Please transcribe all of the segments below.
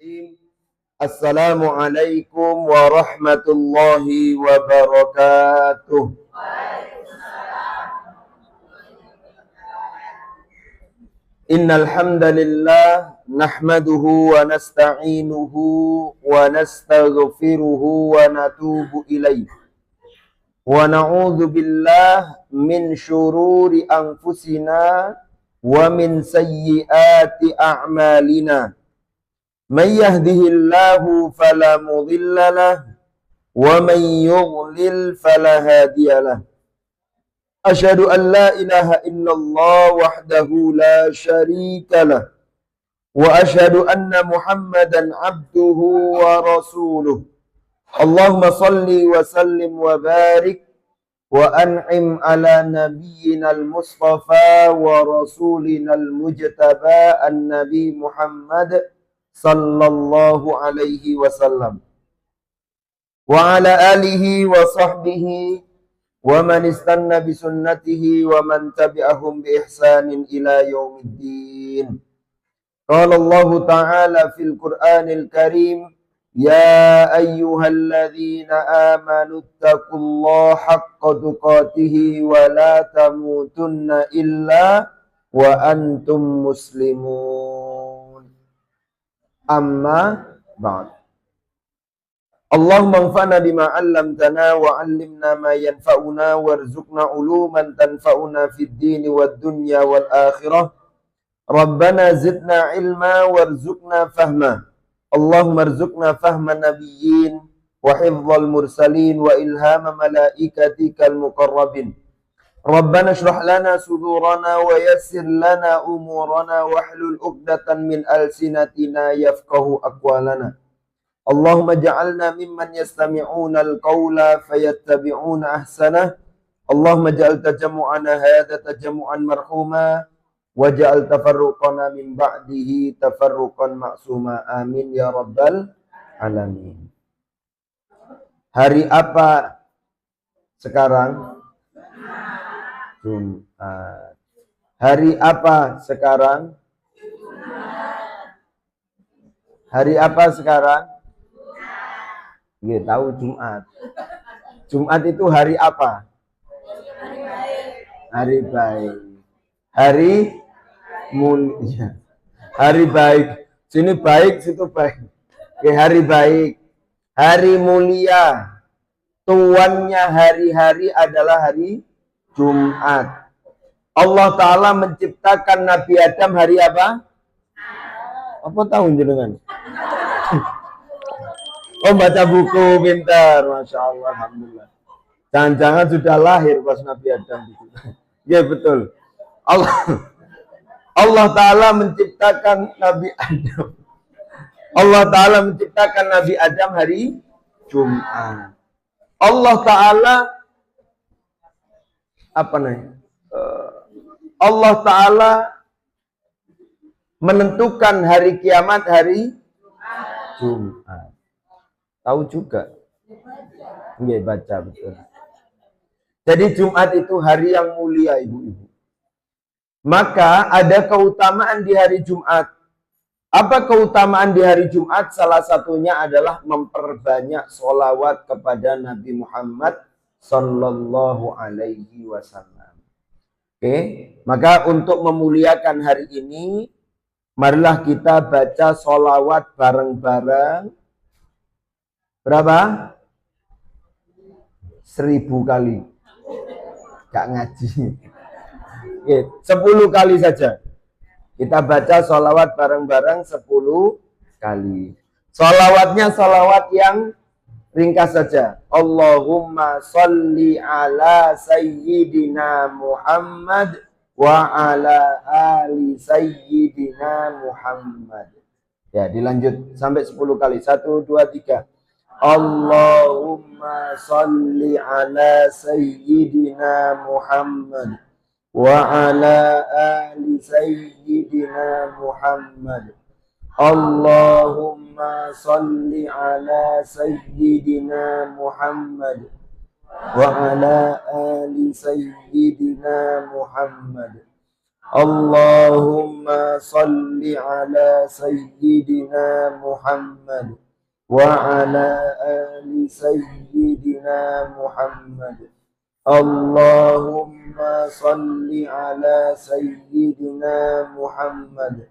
Bismillahirrahmanirrahim. Assalamualaikum warahmatullahi wabarakatuh. Innal hamdalillah nahmaduhu wa nasta'inuhu wa nastaghfiruhu wa natubu ilaihi. Wa na'udzu billah min syururi anfusina wa min sayyiati a'malina. Man yahdihillahu fala mudilla lahu wa man yudlil fala hadiya lahu. Asyhadu an la ilaha illallah wahdahu la syarika lah wa asyhadu anna Muhammadan abduhu wa rasuluh. Allahumma salli wa sallim wa barik wa an'im ala nabiyyinal mustafa wa rasulinal mujtaba an-nabi Muhammad sallallahu alaihi wasallam wa ala alihi wa sahbihi wa man istanna bi sunnatihi wa man tabi'ahum bi ihsanin ila yaumiddin. Qala Allah ta'ala fil Qur'anil Karim, ya ayyuhalladzina amanu taqullaha haqqa tuqatih wa la tamutunna illa wa antum muslimun. Amma ba'd. Allahumma anfa'na bima 'allamtana wa 'allimna ma yanfa'una warzuqna 'uluman tanfa'una fid dini wad dunya wal akhirah. Rabbana zidna 'ilma warzuqna fahma. Allahumma arzuqna fahma nabiyyin wa hifdzal mursalin wa ilhama malaikatikal muqarrabin. Rabbana shrah lana sudurana wa yassir lana umurana wahlul 'uqdatan min alsinatina yafqahu aqwalana. Allahumma ja'alna mimman yastami'una al-qawla fayattabi'una ahsanah. Allahumma ja'al tajammu'ana hadha tajammu'an marhuma wa ja'al tafarruqana min ba'dihi tafarruqan ma'suma. Amin ya rabbal alamin. Hari apa sekarang? Jumat. Hari apa sekarang? Hari apa sekarang? Nggih, tahu Jumat. Jumat itu hari apa? Hari baik. Hari mulia. Hari baik. Sini baik, situ baik. Oke, hari baik. Hari mulia. Tuannya hari-hari adalah hari Jumat. Allah Ta'ala menciptakan Nabi Adam hari apa? Apa tahu jenengan? Oh, baca buku, pintar, masya Allah, alhamdulillah. Jangan-jangan sudah lahir pas Nabi Adam itu. Ya betul. Allah Ta'ala menciptakan Nabi Adam. Allah Ta'ala menciptakan Nabi Adam hari Jumat. Allah Ta'ala apa namanya? Allah Ta'ala menentukan hari kiamat hari Jumat. Tahu juga? Nggih, baca betul. Jadi Jumat itu hari yang mulia, ibu-ibu. Maka ada keutamaan di hari Jumat. Apa keutamaan di hari Jumat? Salah satunya adalah memperbanyak sholawat kepada Nabi Muhammad sallallahu alaihi wasallam. Oke, maka untuk memuliakan hari ini, marilah kita baca sholawat bareng-bareng. Berapa? 1000 kali. Gak ngaji. Oke, 10 kali saja. Kita baca sholawat bareng-bareng 10 kali. Sholawatnya sholawat yang ringkas saja. Allahumma sholli ala sayyidina Muhammad wa ala ali sayyidina Muhammad. Ya, dilanjut sampai 10 kali. 1, 2, 3. Allahumma salli ala sayyidina Muhammad wa ala ali sayyidina Muhammad. Allahumma salli ala sayyidina Muhammad wa ala ali sayyidina Muhammad. Allahumma salli ala sayyidina Muhammad wa ala ali sayyidina Muhammad. Allahumma salli ala sayyidina Muhammad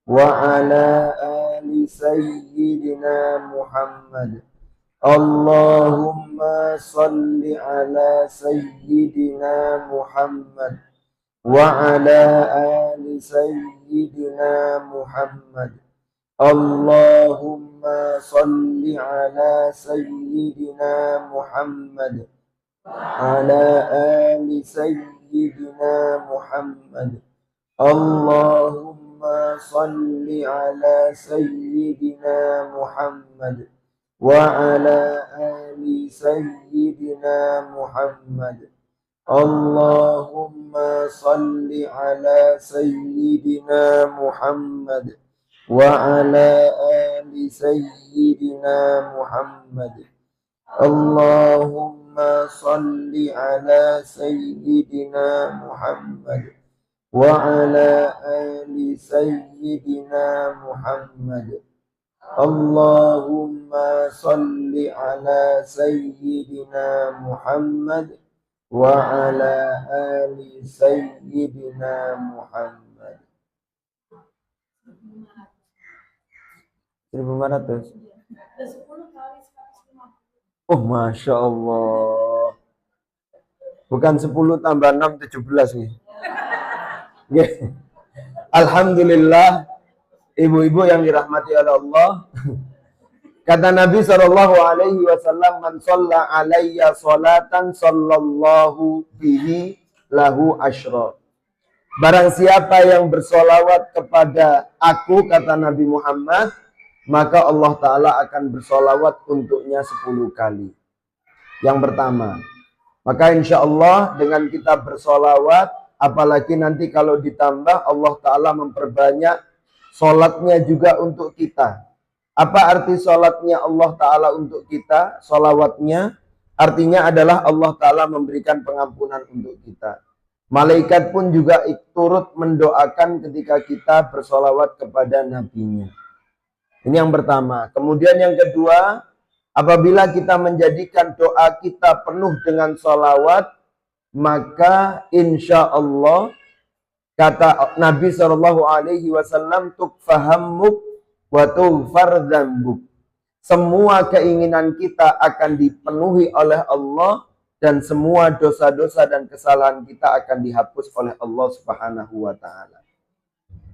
wa ala ali sayyidina Muhammad. Allahumma salli ala sayyidina Muhammad wa ala ali sayyidina Muhammad. Allahumma salli ala sayyidina Muhammad ala ali sayyidina Muhammad. Allahumma salli ala sayyidina Muhammad wa ala ali sayyidina Muhammad. Allahumma salli ala sayyidina Muhammad wa ala ali sayyidina Muhammad. Allahumma salli ala sayyidina Muhammad wa ala ali sayyidina Muhammad. Allahumma salli ala sayyidina Muhammad wa ala ali sayyidina Muhammad. 1500. Oh, Masya Allah. Bukan 10 tambah 6, 17 nih. Alhamdulillah, ibu-ibu yang dirahmati oleh Allah. Kata Nabi SAW, man shalla alayya salatan sallallahu bihi lahu asyra. Barang siapa yang bersolawat kepada aku, kata Nabi Muhammad, maka Allah Ta'ala akan bersolawat untuknya 10 kali. Yang pertama, maka insya Allah dengan kita bersolawat, apalagi nanti kalau ditambah, Allah Ta'ala memperbanyak solatnya juga untuk kita. Apa arti solatnya Allah Ta'ala untuk kita? Solawatnya artinya adalah Allah Ta'ala memberikan pengampunan untuk kita. Malaikat pun juga turut mendoakan ketika kita bersolawat kepada nabinya. Ini yang pertama. Kemudian yang kedua, apabila kita menjadikan doa kita penuh dengan sholawat, maka insya Allah, kata Nabi SAW, tukfahammuk wa tughfar dzambuk. Semua keinginan kita akan dipenuhi oleh Allah dan semua dosa-dosa dan kesalahan kita akan dihapus oleh Allah Subhanahu wa Ta'ala.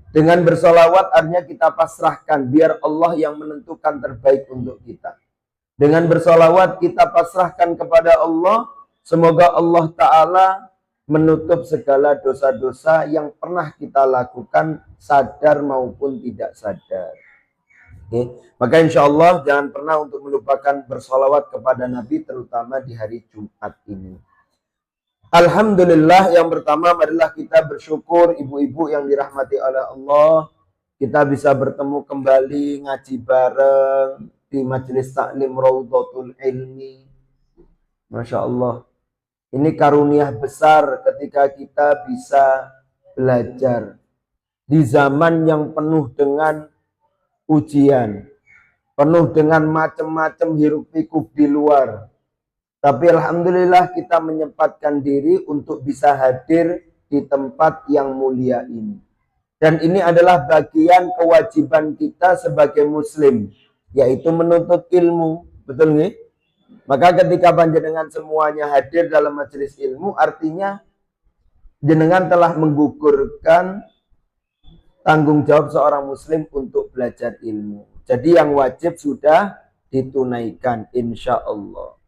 Dengan bersolawat artinya kita pasrahkan biar Allah yang menentukan terbaik untuk kita. Dengan bersolawat kita pasrahkan kepada Allah. Semoga Allah Ta'ala menutup segala dosa-dosa yang pernah kita lakukan sadar maupun tidak sadar. Oke. Maka insya Allah jangan pernah untuk melupakan bersolawat kepada Nabi terutama di hari Jumat ini. Alhamdulillah, yang pertama marilah kita bersyukur ibu-ibu yang dirahmati oleh Allah. Kita bisa bertemu kembali ngaji bareng di majelis taklim Raudhatul Ilmi. Masya Allah. Ini karunia besar ketika kita bisa belajar di zaman yang penuh dengan ujian, penuh dengan macam-macam hiruk pikuk di luar. Tapi alhamdulillah kita menyempatkan diri untuk bisa hadir di tempat yang mulia ini. Dan ini adalah bagian kewajiban kita sebagai muslim, yaitu menuntut ilmu. Betul nggih? Maka ketika panjenengan semuanya hadir dalam majelis ilmu, artinya jenengan telah menggugurkan tanggung jawab seorang muslim untuk belajar ilmu. Jadi yang wajib sudah ditunaikan insya Allah.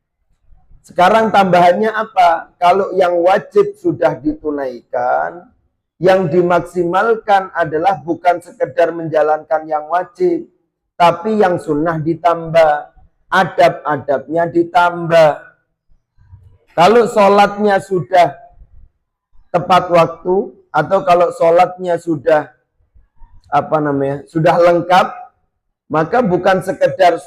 Sekarang tambahannya apa? Kalau yang wajib sudah ditunaikan, yang dimaksimalkan adalah bukan sekedar menjalankan yang wajib, tapi yang sunnah ditambah, adab-adabnya ditambah. Kalau sholatnya sudah tepat waktu, atau kalau sholatnya sudah sudah lengkap, maka bukan sekedar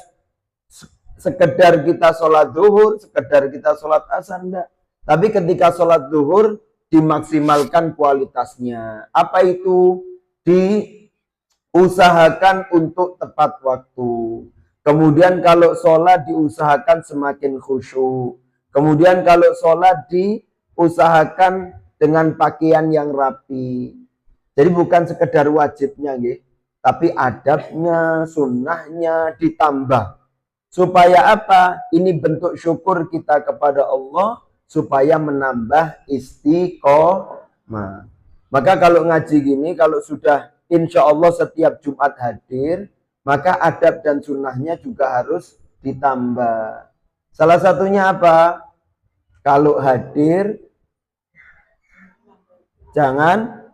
kita sholat zuhur, sekedar kita sholat asar, enggak. Tapi ketika sholat zuhur dimaksimalkan kualitasnya. Apa itu? usahakan untuk tepat waktu. Kemudian kalau sholat diusahakan semakin khusyuk. Kemudian kalau sholat diusahakan dengan pakaian yang rapi. Jadi bukan sekedar wajibnya, tapi adabnya, sunnahnya ditambah. Supaya apa? Ini bentuk syukur kita kepada Allah, supaya menambah istiqomah. Maka kalau ngaji gini, kalau sudah insya Allah setiap Jumat hadir, maka adab dan sunnahnya juga harus ditambah. Salah satunya apa? Kalau hadir, jangan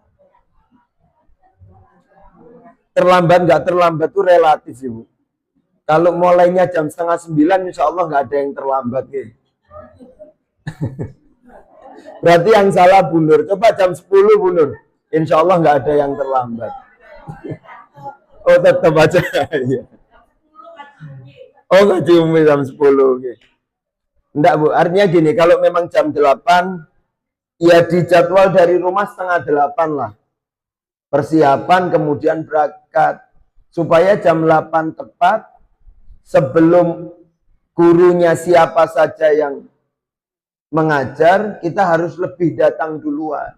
terlambat. Nggak terlambat itu relatif, Ibu. Kalau mulainya jam 8:30, insya Allah nggak ada yang terlambat. Berarti yang salah bunur. Coba jam 10 bunur. Insya Allah nggak ada yang terlambat. Oh, tetap aja. Oh, ngaji umum jam 10. Enggak, Bu. Artinya gini, kalau memang jam 8, ya dijadwal dari rumah 7:30 lah. Persiapan, kemudian berangkat. Supaya jam 8 tepat, sebelum gurunya siapa saja yang mengajar, kita harus lebih datang duluan.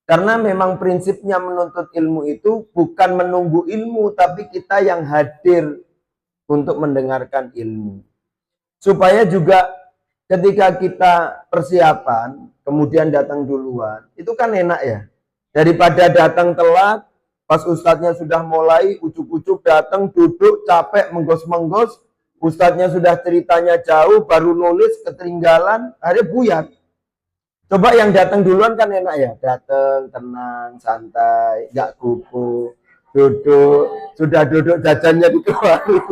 Karena memang prinsipnya menuntut ilmu itu bukan menunggu ilmu, tapi kita yang hadir untuk mendengarkan ilmu. Supaya juga ketika kita persiapan, kemudian datang duluan, itu kan enak ya. Daripada datang telat, pas ustadznya sudah mulai, ucuk-ucuk datang, duduk, capek, menggos-menggos, ustadznya sudah ceritanya jauh, baru nulis, ketinggalan, akhirnya buyar. Coba yang datang duluan kan enak ya, datang, tenang, santai, gak kuku, duduk, sudah duduk jajannya dikeluarin.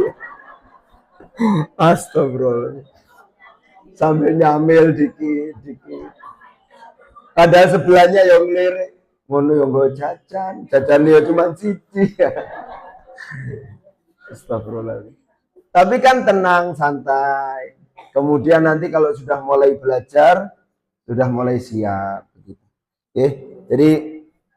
Astagfirullah. Sambil nyamil dikit-dikit. Padahal sebelahnya yang lirik, ngono yang gue jajannya cuma cici. Astagfirullah. Tapi kan tenang, santai. Kemudian nanti kalau sudah mulai belajar, sudah mulai siap. Oke, jadi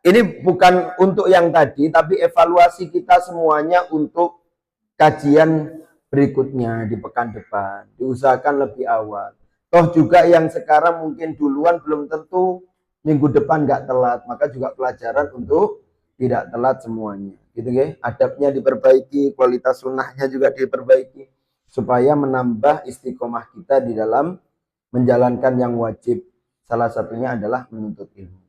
ini bukan untuk yang tadi, tapi evaluasi kita semuanya untuk kajian berikutnya di pekan depan. Diusahakan lebih awal. Toh juga yang sekarang mungkin duluan belum tentu minggu depan nggak telat. Maka juga pelajaran untuk tidak telat semuanya. Gitu ya. Adabnya diperbaiki, kualitas sunnahnya juga diperbaiki. Supaya menambah istiqomah kita di dalam menjalankan yang wajib. Salah satunya adalah menuntut ilmu.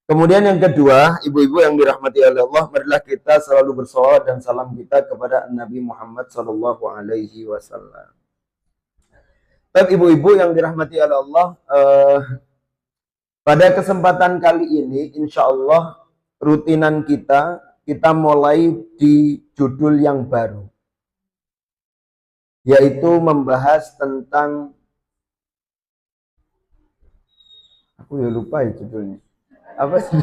Kemudian yang kedua, ibu-ibu yang dirahmati oleh Allah, marilah kita selalu bersolawat dan salam kita kepada Nabi Muhammad Sallallahu Alaihi Wasallam. Baik ibu-ibu yang dirahmati oleh Allah, pada kesempatan kali ini, insya Allah rutinan kita mulai di judul yang baru, yaitu membahas tentang, aku ya lupa ya judulnya. Apa sih?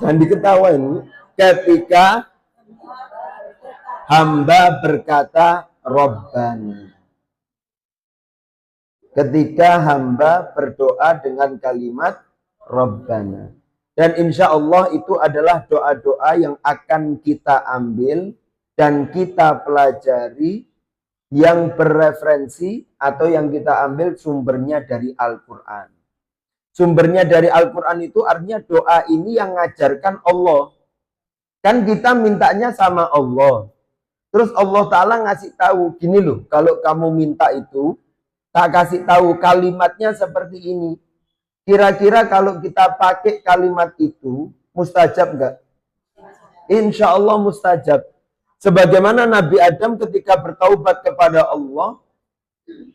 Jangan diketawain. Ketika hamba berkata Rabbana. Ketika hamba berdoa dengan kalimat Rabbana. Dan insya Allah itu adalah doa-doa yang akan kita ambil dan kita pelajari yang bereferensi atau yang kita ambil sumbernya dari Al-Quran. Sumbernya dari Al-Quran itu artinya doa ini yang ngajarkan Allah. Kan kita mintanya sama Allah. Terus Allah Ta'ala ngasih tahu, gini loh, kalau kamu minta itu, tak kasih tahu kalimatnya seperti ini. Kira-kira kalau kita pakai kalimat itu, mustajab enggak? Insya Allah mustajab. Sebagaimana Nabi Adam ketika bertaubat kepada Allah,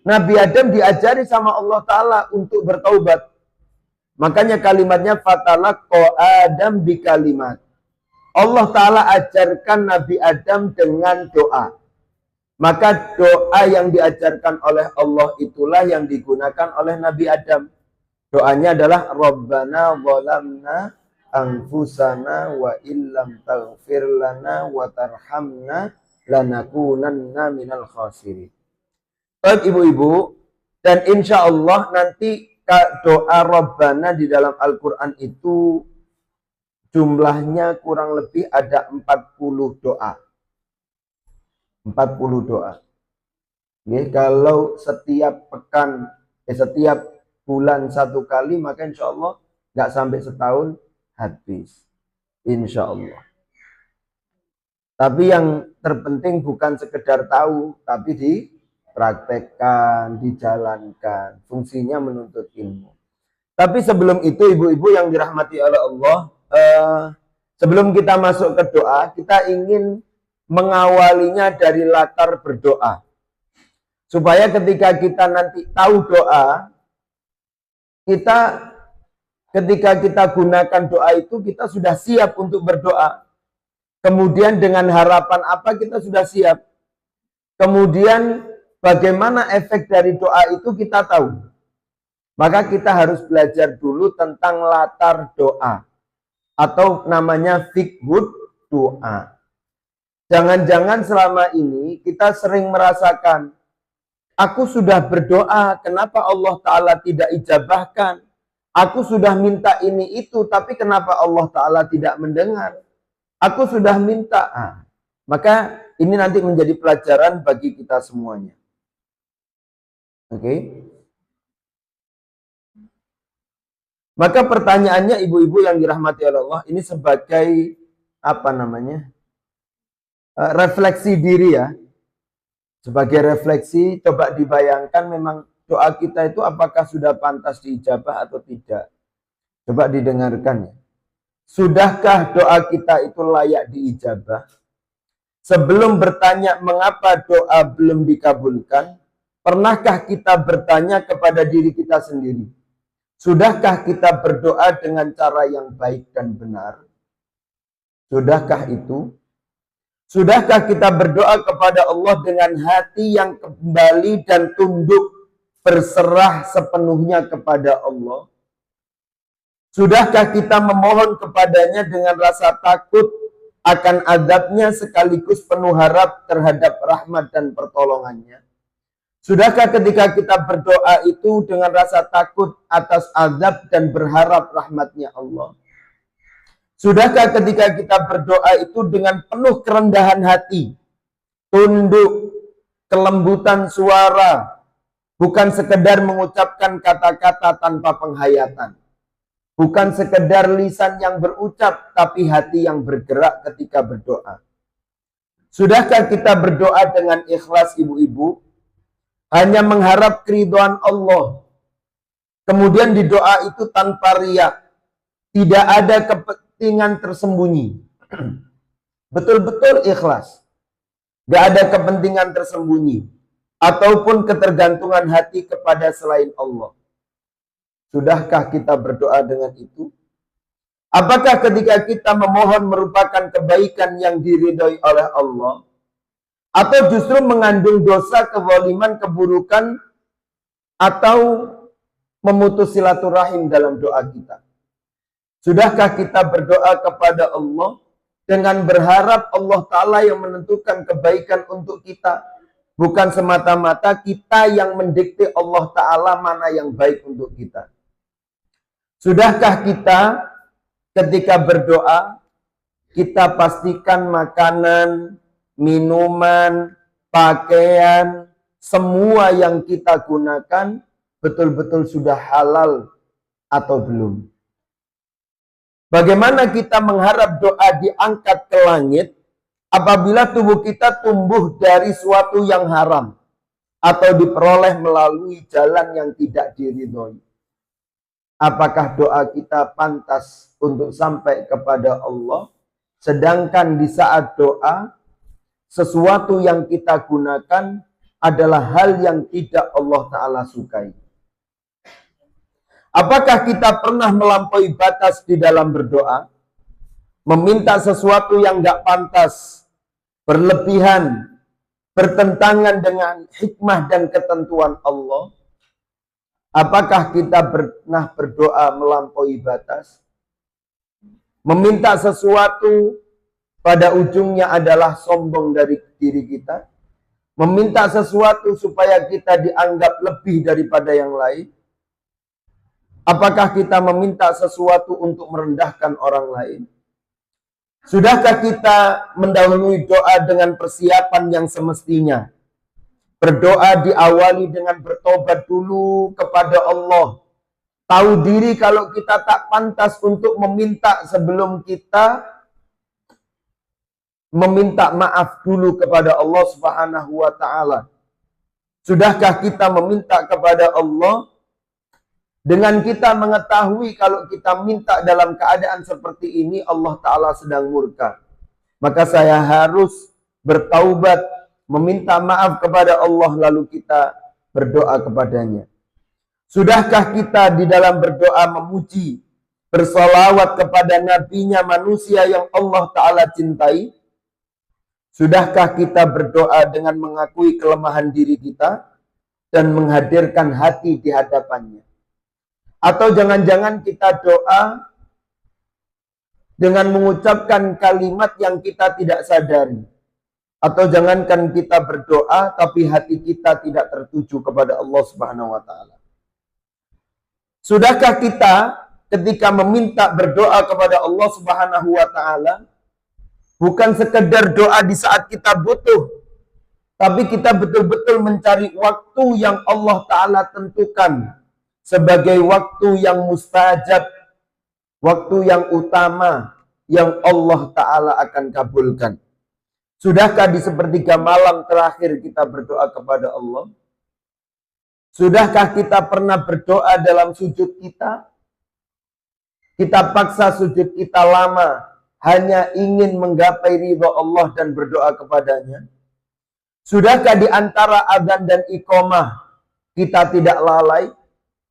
Nabi Adam diajari sama Allah Ta'ala untuk bertaubat. Makanya kalimatnya fatalaqqa Adam bi kalimat. Allah Ta'ala ajarkan Nabi Adam dengan doa. Maka doa yang diajarkan oleh Allah itulah yang digunakan oleh Nabi Adam. Doanya adalah Rabbana zalamna anfusana wa illam taghfir lana wa tarhamna lanakunanna minal khasirin. Baik ibu-ibu, dan insya Allah nanti doa Rabbana di dalam Al-Quran itu jumlahnya kurang lebih ada 40 doa. 40 doa. Oke, kalau setiap pekan, setiap bulan satu kali, maka insya Allah nggak sampai setahun habis. Insya Allah. Tapi yang terpenting bukan sekedar tahu, tapi dipraktekkan, dijalankan. Fungsinya menuntut ilmu. Tapi sebelum itu, ibu-ibu yang dirahmati oleh Allah, sebelum kita masuk ke doa, kita ingin mengawalinya dari latar berdoa. Supaya ketika kita nanti tahu doa, ketika kita gunakan doa itu, kita sudah siap untuk berdoa. Kemudian dengan harapan apa kita sudah siap. Kemudian bagaimana efek dari doa itu kita tahu. Maka kita harus belajar dulu tentang latar doa. Atau namanya fiqhud doa. Jangan-jangan selama ini kita sering merasakan, aku sudah berdoa, kenapa Allah Ta'ala tidak ijabahkan? Aku sudah minta ini itu, tapi kenapa Allah Ta'ala tidak mendengar? Aku sudah minta. Maka ini nanti menjadi pelajaran bagi kita semuanya. Oke. Maka pertanyaannya ibu-ibu yang dirahmati oleh Allah, ini sebagai refleksi diri ya. Sebagai refleksi, coba dibayangkan memang doa kita itu apakah sudah pantas diijabah atau tidak. Coba didengarkan ya. Sudahkah doa kita itu layak diijabah? Sebelum bertanya mengapa doa belum dikabulkan, pernahkah kita bertanya kepada diri kita sendiri? Sudahkah kita berdoa dengan cara yang baik dan benar? Sudahkah itu? Sudahkah kita berdoa kepada Allah dengan hati yang kembali dan tunduk berserah sepenuhnya kepada Allah? Sudahkah kita memohon kepadanya dengan rasa takut akan azabnya sekaligus penuh harap terhadap rahmat dan pertolongannya? Sudahkah ketika kita berdoa itu dengan rasa takut atas azab dan berharap rahmatnya Allah? Sudahkah ketika kita berdoa itu dengan penuh kerendahan hati, tunduk, kelembutan suara, bukan sekedar mengucapkan kata-kata tanpa penghayatan? Bukan sekedar lisan yang berucap, tapi hati yang bergerak ketika berdoa. Sudahkah kita berdoa dengan ikhlas ibu-ibu? Hanya mengharap keridhaan Allah. Kemudian di doa itu tanpa riya. Tidak ada kepentingan tersembunyi. Betul-betul ikhlas. Gak ada kepentingan tersembunyi. Ataupun ketergantungan hati kepada selain Allah. Sudahkah kita berdoa dengan itu? Apakah ketika kita memohon merupakan kebaikan yang diridhoi oleh Allah? Atau justru mengandung dosa, kezaliman, keburukan, atau memutus silaturahim dalam doa kita? Sudahkah kita berdoa kepada Allah dengan berharap Allah Ta'ala yang menentukan kebaikan untuk kita? Bukan semata-mata kita yang mendikte Allah Ta'ala mana yang baik untuk kita. Sudahkah kita ketika berdoa, kita pastikan makanan, minuman, pakaian, semua yang kita gunakan betul-betul sudah halal atau belum? Bagaimana kita mengharap doa diangkat ke langit apabila tubuh kita tumbuh dari suatu yang haram atau diperoleh melalui jalan yang tidak diridhoi? Apakah doa kita pantas untuk sampai kepada Allah? Sedangkan di saat doa, sesuatu yang kita gunakan adalah hal yang tidak Allah Ta'ala sukai. Apakah kita pernah melampaui batas di dalam berdoa? Meminta sesuatu yang gak pantas, berlebihan, bertentangan dengan hikmah dan ketentuan Allah? Apakah kita pernah berdoa melampaui batas? Meminta sesuatu pada ujungnya adalah sombong dari diri kita. Meminta sesuatu supaya kita dianggap lebih daripada yang lain. Apakah kita meminta sesuatu untuk merendahkan orang lain? Sudahkah kita mendahului doa dengan persiapan yang semestinya? Berdoa diawali dengan bertobat dulu kepada Allah. Tahu diri kalau kita tak pantas untuk meminta sebelum kita meminta maaf dulu kepada Allah Subhanahu wa taala. Sudahkah kita meminta kepada Allah dengan kita mengetahui kalau kita minta dalam keadaan seperti ini Allah taala sedang murka. Maka saya harus bertaubat, meminta maaf kepada Allah lalu kita berdoa kepadanya. Sudahkah kita di dalam berdoa memuji, bersolawat kepada nabinya manusia yang Allah Ta'ala cintai? Sudahkah kita berdoa dengan mengakui kelemahan diri kita dan menghadirkan hati di hadapannya? Atau jangan-jangan kita doa dengan mengucapkan kalimat yang kita tidak sadari? Atau jangankan kita berdoa tapi hati kita tidak tertuju kepada Allah Subhanahu wa taala. Sudahkah kita ketika meminta berdoa kepada Allah Subhanahu wa taala bukan sekedar doa di saat kita butuh, tapi kita betul-betul mencari waktu yang Allah taala tentukan sebagai waktu yang mustajab, waktu yang utama yang Allah taala akan kabulkan. Sudahkah di sepertiga malam terakhir kita berdoa kepada Allah? Sudahkah kita pernah berdoa dalam sujud kita? Kita paksa sujud kita lama hanya ingin menggapai ridha Allah dan berdoa kepadanya. Sudahkah di antara adzan dan iqamah kita tidak lalai?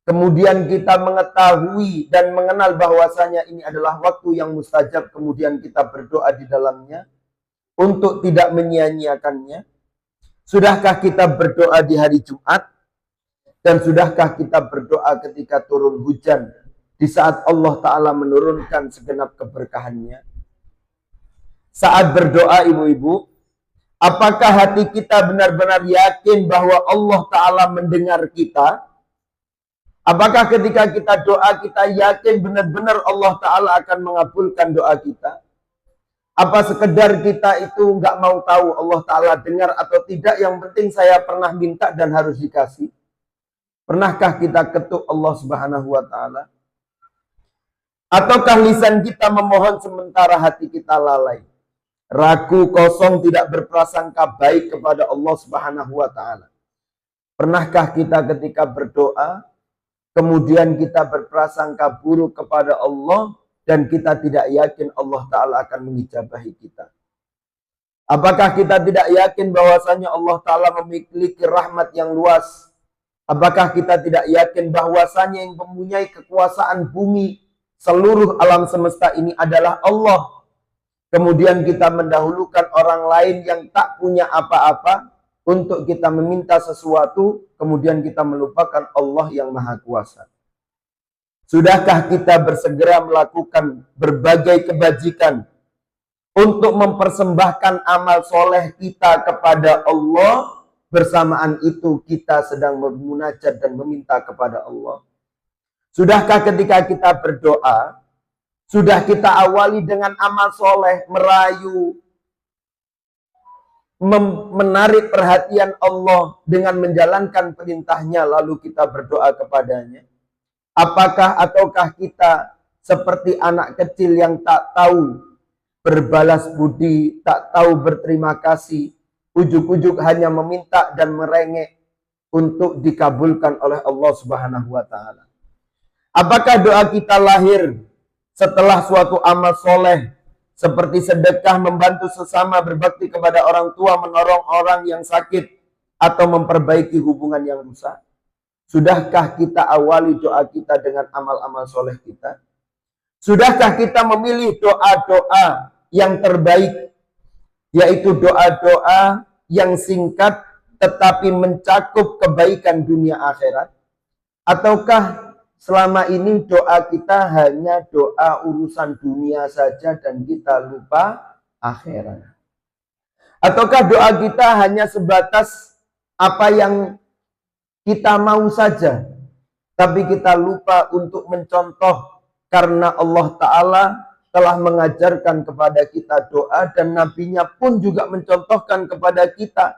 Kemudian kita mengetahui dan mengenal bahwasanya ini adalah waktu yang mustajab, kemudian kita berdoa di dalamnya untuk tidak menyia-nyiakannya. Sudahkah kita berdoa di hari Jumat? Dan sudahkah kita berdoa ketika turun hujan di saat Allah Ta'ala menurunkan segenap keberkahannya? Saat berdoa ibu-ibu, apakah hati kita benar-benar yakin bahwa Allah Ta'ala mendengar kita? Apakah ketika kita doa kita yakin benar-benar Allah Ta'ala akan mengabulkan doa kita? Apa sekedar kita itu nggak mau tahu Allah Ta'ala dengar atau tidak, yang penting saya pernah minta dan harus dikasih? Pernahkah kita ketuk Allah Subhanahu wa taala? Ataukah lisan kita memohon sementara hati kita lalai? Ragu, kosong, tidak berprasangka baik kepada Allah Subhanahu wa taala. Pernahkah kita ketika berdoa kemudian kita berprasangka buruk kepada Allah dan kita tidak yakin Allah taala akan mengijabahi kita? Apakah kita tidak yakin bahwasanya Allah taala memiliki rahmat yang luas? Apakah kita tidak yakin bahwasanya yang mempunyai kekuasaan bumi, seluruh alam semesta ini adalah Allah? Kemudian kita mendahulukan orang lain yang tak punya apa-apa untuk kita meminta sesuatu, kemudian kita melupakan Allah yang Maha Kuasa. Sudahkah kita bersegera melakukan berbagai kebajikan untuk mempersembahkan amal soleh kita kepada Allah? Bersamaan itu kita sedang bermunajat dan meminta kepada Allah. Sudahkah ketika kita berdoa, sudah kita awali dengan amal soleh, merayu, menarik perhatian Allah dengan menjalankan perintahnya, lalu kita berdoa kepadanya? Ataukah kita seperti anak kecil yang tak tahu berbalas budi, tak tahu berterima kasih, ujuk-ujuk hanya meminta dan merengek untuk dikabulkan oleh Allah Subhanahu wa taala? Apakah doa kita lahir setelah suatu amal soleh seperti sedekah, membantu sesama, berbakti kepada orang tua, menolong orang yang sakit, atau memperbaiki hubungan yang rusak? Sudahkah kita awali doa kita dengan amal-amal soleh kita? Sudahkah kita memilih doa-doa yang terbaik, yaitu doa-doa yang singkat tetapi mencakup kebaikan dunia akhirat? Ataukah selama ini doa kita hanya doa urusan dunia saja dan kita lupa akhirat? Ataukah doa kita hanya sebatas apa yang kita mau saja, tapi kita lupa untuk mencontoh karena Allah Ta'ala telah mengajarkan kepada kita doa dan nabinya pun juga mencontohkan kepada kita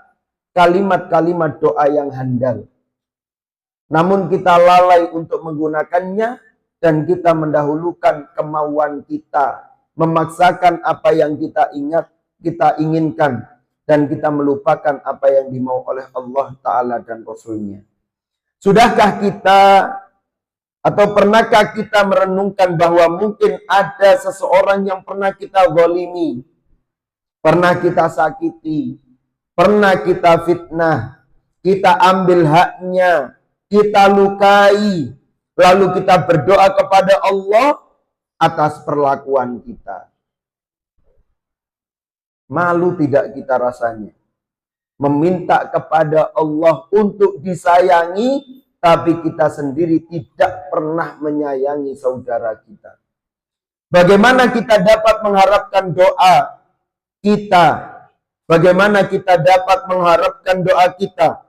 kalimat-kalimat doa yang handal. Namun kita lalai untuk menggunakannya dan kita mendahulukan kemauan kita, memaksakan apa yang kita inginkan, dan kita melupakan apa yang dimau oleh Allah Ta'ala dan Rasulnya. Sudahkah kita atau pernahkah kita merenungkan bahwa mungkin ada seseorang yang pernah kita zalimi, pernah kita sakiti, pernah kita fitnah, kita ambil haknya, kita lukai, lalu kita berdoa kepada Allah atas perlakuan kita. Malu tidak kita rasanya meminta kepada Allah untuk disayangi, tapi kita sendiri tidak pernah menyayangi saudara kita. Bagaimana kita dapat mengharapkan doa kita? Bagaimana kita dapat mengharapkan doa kita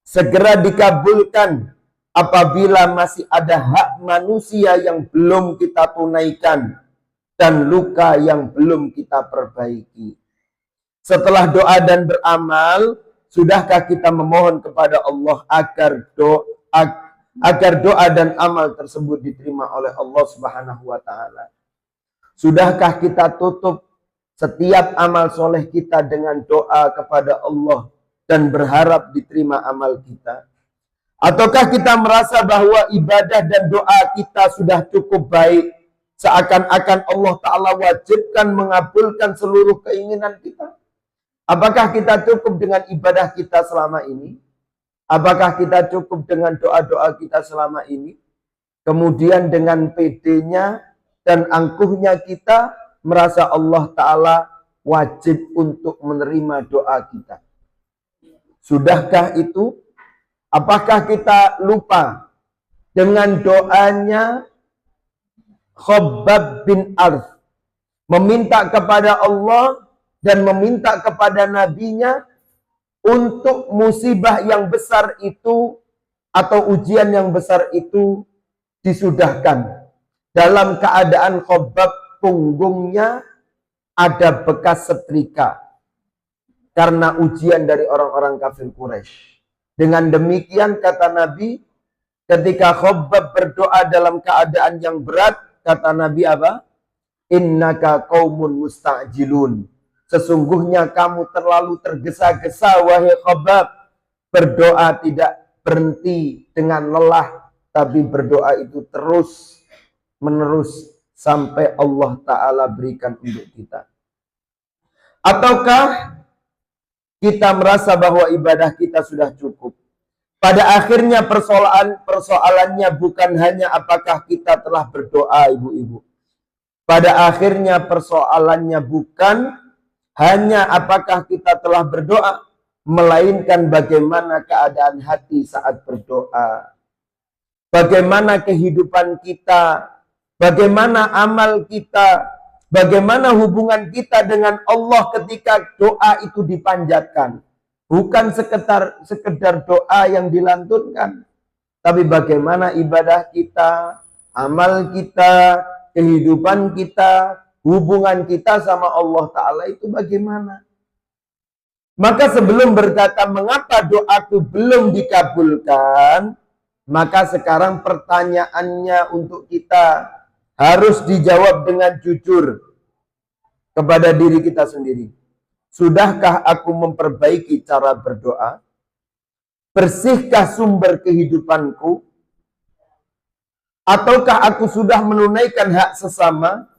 segera dikabulkan apabila masih ada hak manusia yang belum kita tunaikan dan luka yang belum kita perbaiki? Setelah doa dan beramal, sudahkah kita memohon kepada Allah agar doa dan amal tersebut diterima oleh Allah Subhanahu wa Ta'ala? Sudahkah kita tutup setiap amal soleh kita dengan doa kepada Allah dan berharap diterima amal kita? Ataukah kita merasa bahwa ibadah dan doa kita sudah cukup baik, seakan-akan Allah Ta'ala wajibkan mengabulkan seluruh keinginan kita? Apakah kita cukup dengan ibadah kita selama ini? Apakah kita cukup dengan doa-doa kita selama ini? Kemudian dengan pedenya dan angkuhnya kita merasa Allah Ta'ala wajib untuk menerima doa kita. Sudahkah itu? Apakah kita lupa dengan doanya Khabbab bin Arth, meminta kepada Allah dan meminta kepada nabinya untuk musibah yang besar itu atau ujian yang besar itu disudahkan. Dalam keadaan Khabbab punggungnya ada bekas setrika karena ujian dari orang-orang kafir Quraisy. Dengan demikian kata Nabi, ketika Khabbab berdoa dalam keadaan yang berat, kata Nabi apa? Innaka qaumun musta'jilun. Sesungguhnya kamu terlalu tergesa-gesa wahai Khabbab. Berdoa tidak berhenti dengan lelah, tapi berdoa itu terus menerus sampai Allah Ta'ala berikan untuk kita. Ataukah kita merasa bahwa ibadah kita sudah cukup? Pada akhirnya persoalannya bukan hanya apakah kita telah berdoa, ibu-ibu. Pada akhirnya persoalannya bukan hanya apakah kita telah berdoa, melainkan bagaimana keadaan hati saat berdoa. Bagaimana kehidupan kita, bagaimana amal kita, bagaimana hubungan kita dengan Allah ketika doa itu dipanjatkan. Bukan sekedar doa yang dilantunkan, tapi bagaimana ibadah kita, amal kita, kehidupan kita, hubungan kita sama Allah Ta'ala itu bagaimana? Maka sebelum berkata mengapa doaku belum dikabulkan, maka sekarang pertanyaannya untuk kita harus dijawab dengan jujur kepada diri kita sendiri. Sudahkah aku memperbaiki cara berdoa? Bersihkah sumber kehidupanku? Ataukah aku sudah menunaikan hak sesama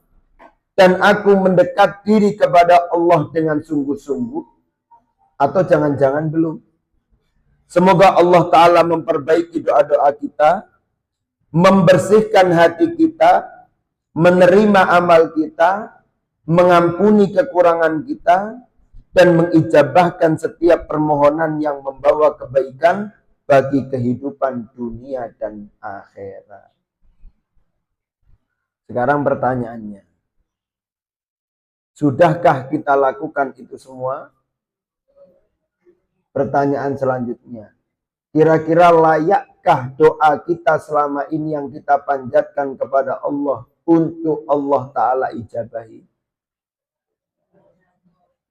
dan aku mendekat diri kepada Allah dengan sungguh-sungguh? Atau jangan-jangan belum? Semoga Allah Ta'ala memperbaiki doa-doa kita, membersihkan hati kita, menerima amal kita, mengampuni kekurangan kita, dan mengijabahkan setiap permohonan yang membawa kebaikan bagi kehidupan dunia dan akhirat. Sekarang pertanyaannya, sudahkah kita lakukan itu semua? Pertanyaan selanjutnya, kira-kira layakkah doa kita selama ini yang kita panjatkan kepada Allah untuk Allah Ta'ala ijabahi?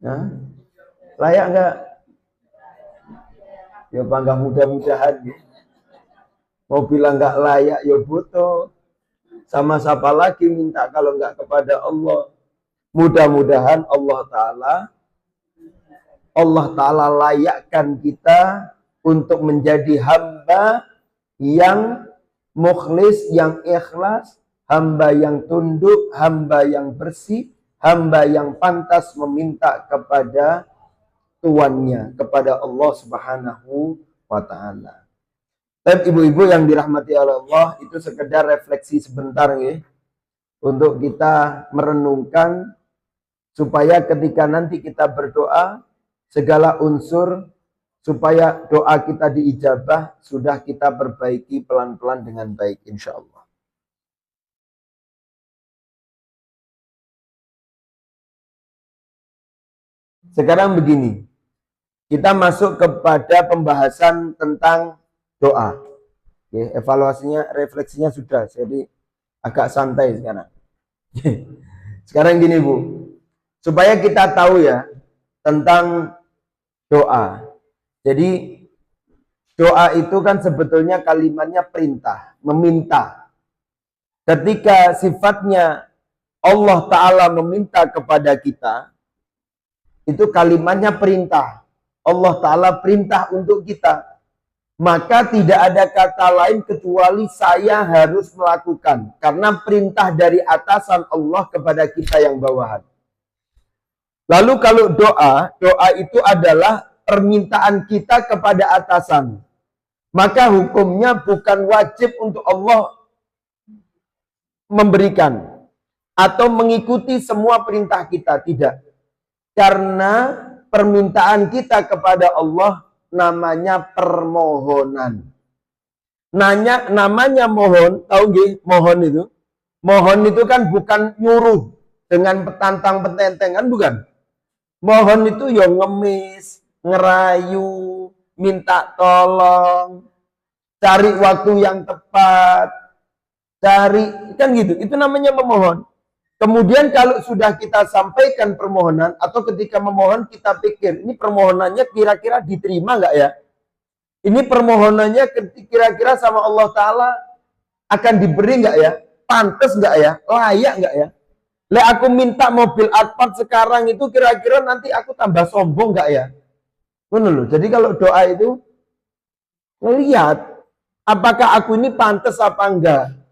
Nah, layak nggak? Ya bangga mudah-mudahan. Mau bilang nggak layak, ya butuh. Sama siapa lagi minta kalau nggak kepada Allah? Mudah-mudahan Allah Ta'ala layakkan kita untuk menjadi hamba yang mukhlis, yang ikhlas, hamba yang tunduk, hamba yang bersih, hamba yang pantas meminta kepada tuannya, kepada Allah Subhanahu wa Ta'ala. Dan ibu-ibu yang dirahmati oleh Allah, itu sekedar refleksi sebentar ya, untuk kita merenungkan supaya ketika nanti kita berdoa, segala unsur supaya doa kita diijabah sudah kita perbaiki pelan-pelan dengan baik insya Allah. Sekarang begini, kita masuk kepada pembahasan tentang doa. Oke, evaluasinya, refleksinya sudah, jadi agak santai sekarang. Sekarang gini Bu, supaya kita tahu ya tentang doa. Jadi doa itu kan sebetulnya kalimatnya perintah, meminta. Ketika sifatnya Allah Ta'ala meminta kepada kita, itu kalimatnya perintah. Allah Ta'ala perintah untuk kita. Maka tidak ada kata lain kecuali saya harus melakukan. Karena perintah dari atasan Allah kepada kita yang bawahan. Lalu kalau doa itu adalah permintaan kita kepada atasan. Maka hukumnya bukan wajib untuk Allah memberikan atau mengikuti semua perintah kita, tidak. Karena permintaan kita kepada Allah namanya permohonan. Namanya mohon, tahu nggih? Mohon itu kan bukan nyuruh dengan petantang-petenteng, kan bukan. Mohon itu ya ngemis, ngerayu, minta tolong, cari waktu yang tepat, kan gitu. Itu namanya memohon. Kemudian kalau sudah kita sampaikan permohonan atau ketika memohon kita pikir ini permohonannya kira-kira diterima nggak ya? Ini permohonannya kira-kira sama Allah Ta'ala akan diberi nggak ya? Pantas nggak ya? Layak nggak ya? Aku minta mobil Alphard sekarang itu kira-kira nanti aku tambah sombong nggak ya? Benar loh. Jadi kalau doa itu melihat apakah aku ini pantas apa enggak.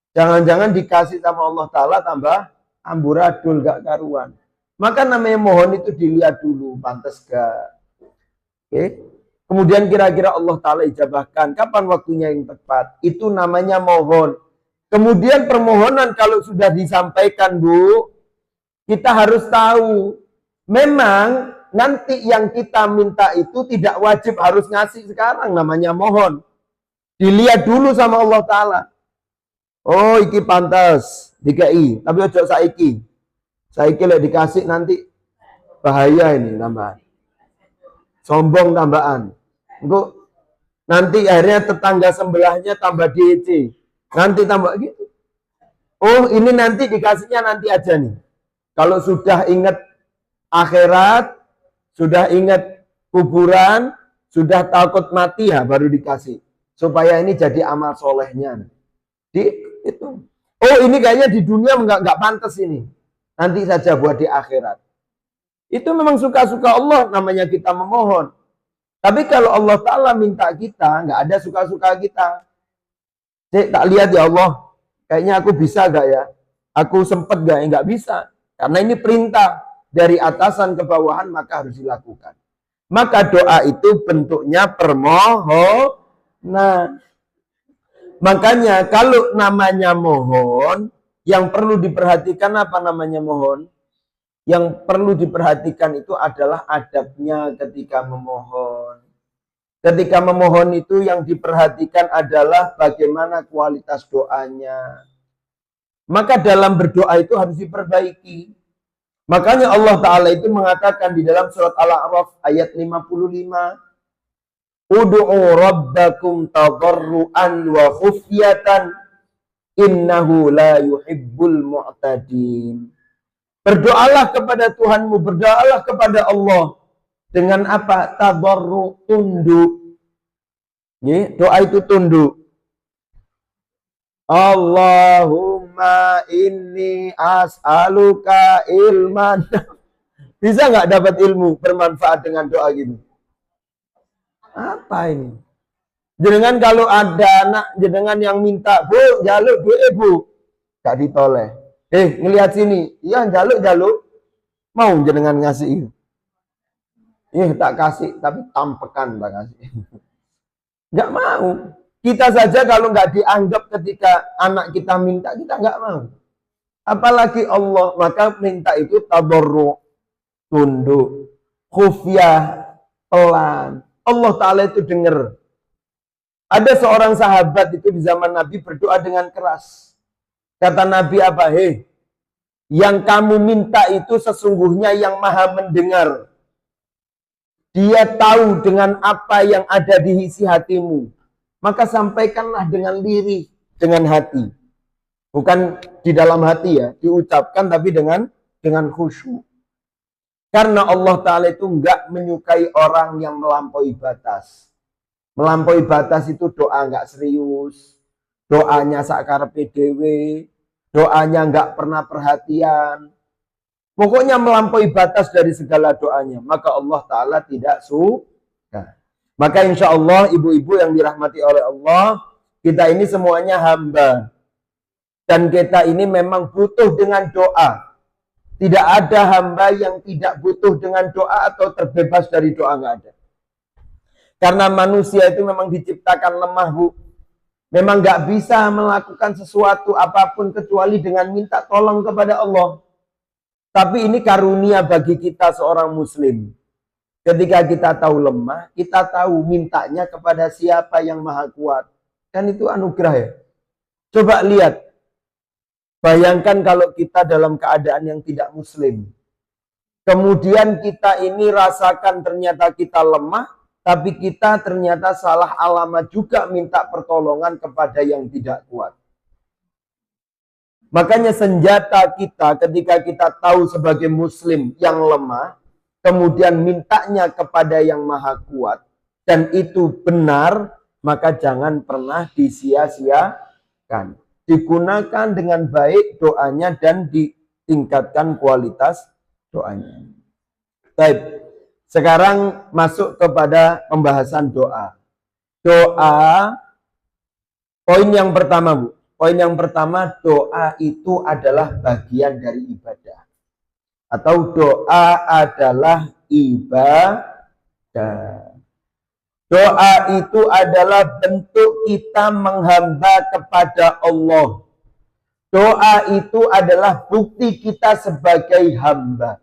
Jangan-jangan dikasih sama Allah Ta'ala tambah amburadul gak karuan. Maka namanya mohon itu dilihat dulu, pantas gak. Oke. Kemudian kira-kira Allah Ta'ala ijabahkan. Kapan waktunya yang tepat? Itu namanya mohon. Kemudian permohonan kalau sudah disampaikan Bu, kita harus tahu. Memang nanti yang kita minta itu tidak wajib harus ngasih sekarang. Namanya mohon. Dilihat dulu sama Allah Ta'ala. Oh, iki pantas DKI, tapi ojo saiki. Saiki lek dikasih nanti bahaya ini tambahan. Sombong tambahan. Engko nanti akhirnya tetangga sebelahnya tambah DC. Nanti tambah gitu. Oh, ini nanti dikasihnya nanti aja nih. Kalau sudah ingat akhirat, sudah ingat kuburan, sudah takut mati ya baru dikasih. Supaya ini jadi amal solehnya. Itu. Oh, ini kayaknya di dunia nggak pantas ini. Nanti saja buat di akhirat. Itu memang suka-suka Allah namanya kita memohon. Tapi kalau Allah Ta'ala minta kita, nggak ada suka-suka kita. Cek, tak lihat ya Allah, kayaknya aku bisa nggak ya? Aku sempet nggak ya? Nggak bisa. Karena ini perintah dari atasan ke bawahan, maka harus dilakukan. Maka doa itu bentuknya permohonan. Makanya kalau namanya mohon, yang perlu diperhatikan apa namanya mohon? Yang perlu diperhatikan itu adalah adabnya ketika memohon. Ketika memohon itu yang diperhatikan adalah bagaimana kualitas doanya. Maka dalam berdoa itu harus diperbaiki. Makanya Allah Ta'ala itu mengatakan di dalam surat Al-A'raf ayat 55. Ud'u rabbakum tadarruan wa khufyatan Innahu la yuhibbul mu'tadin. Berdoalah kepada Tuhanmu, berdoalah kepada Allah. Dengan apa? Tadarru, tunduk. Doa itu tunduk. Allahumma inni as'aluka ilman. Bisa nggak dapat ilmu bermanfaat dengan doa gitu? Apa ini? Jenengan kalau ada anak jenengan yang minta, Bu, jaluk duit, Bu. Gak ditoleh. Ngelihat sini. Iya, jaluk. Mau jenengan ngasih. Tak kasih, tapi tampekan tak kasih. Gak mau. Kita saja kalau nggak dianggap ketika anak kita minta, kita nggak mau. Apalagi Allah, maka minta itu tadarru, tunduk, khufyah, pelan. Allah Ta'ala itu dengar. Ada seorang sahabat itu di zaman Nabi berdoa dengan keras. Kata Nabi apa? Yang kamu minta itu sesungguhnya yang maha mendengar. Dia tahu dengan apa yang ada di isi hatimu. Maka sampaikanlah dengan lirih, dengan hati. Bukan di dalam hati ya, diucapkan tapi dengan khusyuk. Karena Allah Ta'ala itu enggak menyukai orang yang melampaui batas. Melampaui batas itu doa enggak serius. Doanya sakarepe dhewe, doanya enggak pernah perhatian. Pokoknya melampaui batas dari segala doanya. Maka Allah Ta'ala tidak suka. Maka insya Allah ibu-ibu yang dirahmati oleh Allah, kita ini semuanya hamba. Dan kita ini memang butuh dengan doa. Tidak ada hamba yang tidak butuh dengan doa atau terbebas dari doa, enggak ada. Karena manusia itu memang diciptakan lemah, Bu. Memang nggak bisa melakukan sesuatu apapun kecuali dengan minta tolong kepada Allah. Tapi ini karunia bagi kita seorang muslim. Ketika kita tahu lemah, kita tahu mintanya kepada siapa yang maha kuat. Kan itu anugerah ya. Coba lihat. Bayangkan kalau kita dalam keadaan yang tidak muslim. Kemudian kita ini rasakan ternyata kita lemah. Tapi kita ternyata salah alamat juga minta pertolongan kepada yang tidak kuat. Makanya senjata kita ketika kita tahu sebagai muslim yang lemah, kemudian mintanya kepada yang maha kuat, dan itu benar, maka jangan pernah disia-siakan. Digunakan dengan baik doanya dan ditingkatkan kualitas doanya. Baik. Sekarang masuk kepada pembahasan doa. Doa, poin yang pertama, Bu. Poin yang pertama, doa itu adalah bagian dari ibadah. Atau doa adalah ibadah. Doa itu adalah bentuk kita menghamba kepada Allah. Doa itu adalah bukti kita sebagai hamba.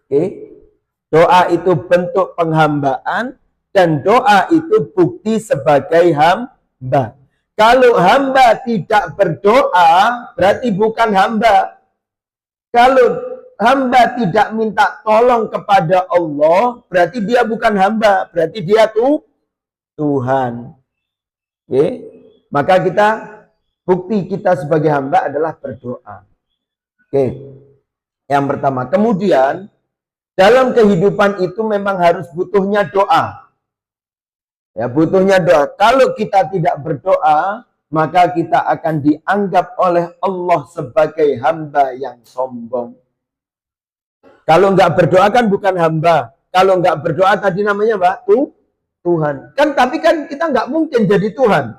Oke? Doa itu bentuk penghambaan dan doa itu bukti sebagai hamba. Kalau hamba tidak berdoa, berarti bukan hamba. Kalau hamba tidak minta tolong kepada Allah, berarti dia bukan hamba, berarti dia Tuhan. Oke? Maka bukti kita sebagai hamba adalah berdoa. Oke. Yang pertama. Kemudian dalam kehidupan itu memang harus butuhnya doa. Ya, butuhnya doa. Kalau kita tidak berdoa, maka kita akan dianggap oleh Allah sebagai hamba yang sombong. Kalau nggak berdoa kan bukan hamba. Kalau nggak berdoa tadi namanya apa? Tuhan. Tapi kita nggak mungkin jadi Tuhan.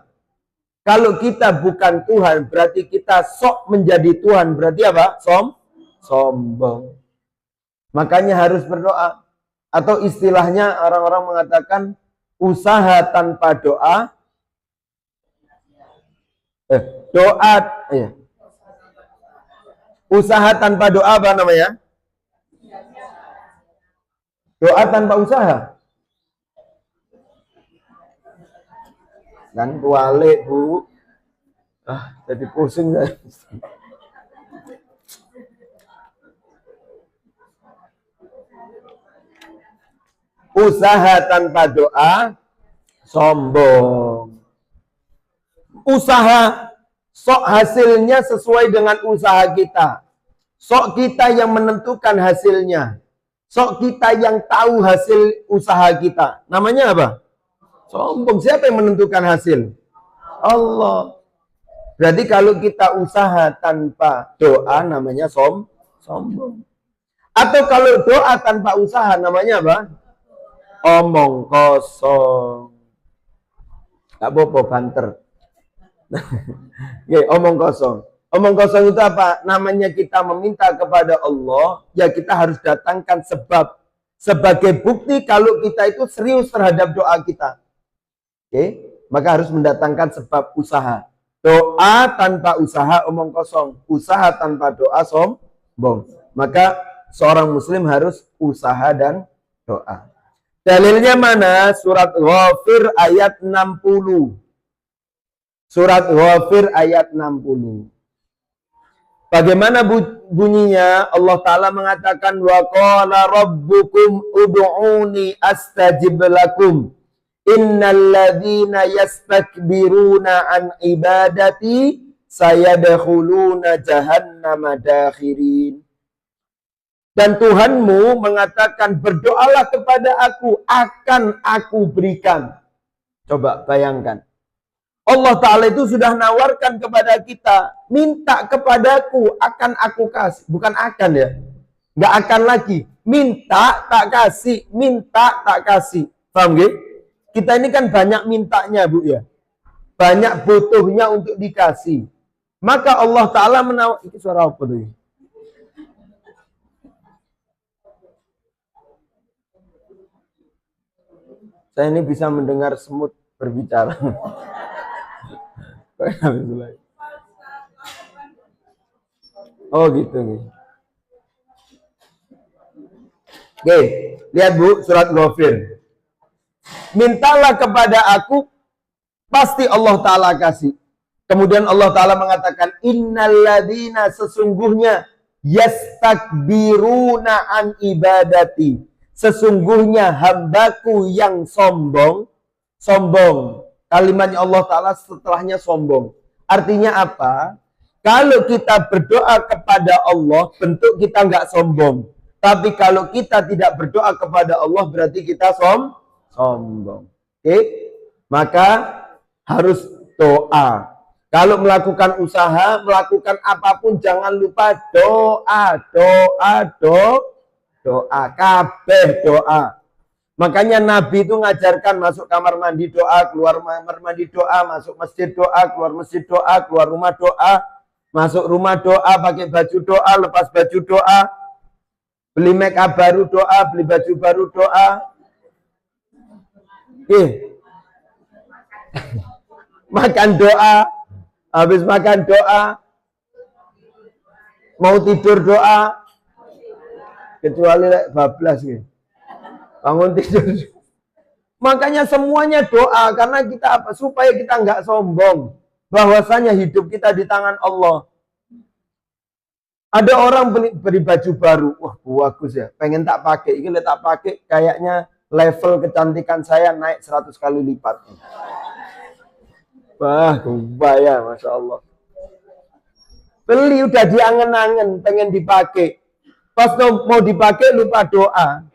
Kalau kita bukan Tuhan, berarti kita sok menjadi Tuhan. Berarti apa? Sombong. Makanya harus berdoa. Atau istilahnya orang-orang mengatakan usaha tanpa doa. Usaha tanpa doa apa namanya? Doa tanpa usaha. Dan kualik, Bu. Jadi pusing saya. Usaha tanpa doa sombong. Usaha Sok hasilnya sesuai dengan usaha kita. Sok kita yang menentukan hasilnya. Sok kita yang tahu hasil usaha kita. Namanya apa? Sombong. Siapa yang menentukan hasil? Allah. Berarti kalau kita usaha tanpa doa namanya sombong. Atau kalau doa tanpa usaha namanya apa? Omong kosong. Gak apa-apa banter. Oke, omong kosong. Omong kosong itu apa? Namanya kita meminta kepada Allah, ya kita harus datangkan sebab. Sebagai bukti kalau kita itu serius terhadap doa kita. Oke, maka harus mendatangkan sebab usaha. Doa tanpa usaha omong kosong. Usaha tanpa doa sombong. Maka seorang muslim harus usaha dan doa. Dalilnya mana? Surat Ghafir ayat 60. Surat Ghafir ayat 60. Bagaimana bunyinya? Allah Ta'ala mengatakan wa qala rabbukum ud'uni astajib lakum. Innal ladzina yastakbiruna an ibadati sayadkhuluna jahannama dakhirin. Dan Tuhanmu mengatakan berdoalah kepada aku, akan aku berikan. Coba bayangkan. Allah Ta'ala itu sudah nawarkan kepada kita, minta kepadaku, akan aku kasih. Bukan akan ya. Nggak akan lagi. Minta tak kasih, minta tak kasih. Paham gak? Kita ini kan banyak mintanya, Bu ya. Banyak butuhnya untuk dikasih. Maka Allah Ta'ala menawarkan. Ini suara apa tuh? Saya ini bisa mendengar semut berbicara. Oh gitu nih. Oke, lihat Bu, surat Ghafir. Mintalah kepada aku, pasti Allah Ta'ala kasih. Kemudian Allah Ta'ala mengatakan, innalladzina sesungguhnya yastakbiruna an ibadati. Sesungguhnya hambaku yang sombong. Kalimatnya Allah Ta'ala setelahnya sombong. Artinya apa? Kalau kita berdoa kepada Allah, bentuk kita nggak sombong. Tapi kalau kita tidak berdoa kepada Allah, berarti kita sombong. Oke? Maka harus doa. Kalau melakukan usaha, melakukan apapun, jangan lupa doa. Kabeh doa. Makanya Nabi itu ngajarkan masuk kamar mandi doa, keluar kamar mandi doa, masuk masjid doa, keluar masjid doa, keluar rumah doa, masuk rumah doa, pakai baju doa, lepas baju doa, beli make up baru doa, beli baju baru doa. Makan doa, habis makan doa, mau tidur doa, kecuali bablas gitu. Bangun tidur. Makanya semuanya doa, karena kita apa? Supaya kita nggak sombong, bahwasanya hidup kita di tangan Allah. Ada orang beli baju baru, wah bagus ya, pengen tak pakai. Ini tak pakai, kayaknya level kecantikan saya naik 100 kali lipat. Wah, kebaya, masya Allah. Beli udah diangen-angen, pengen dipakai. Pas mau dipakai lupa doa.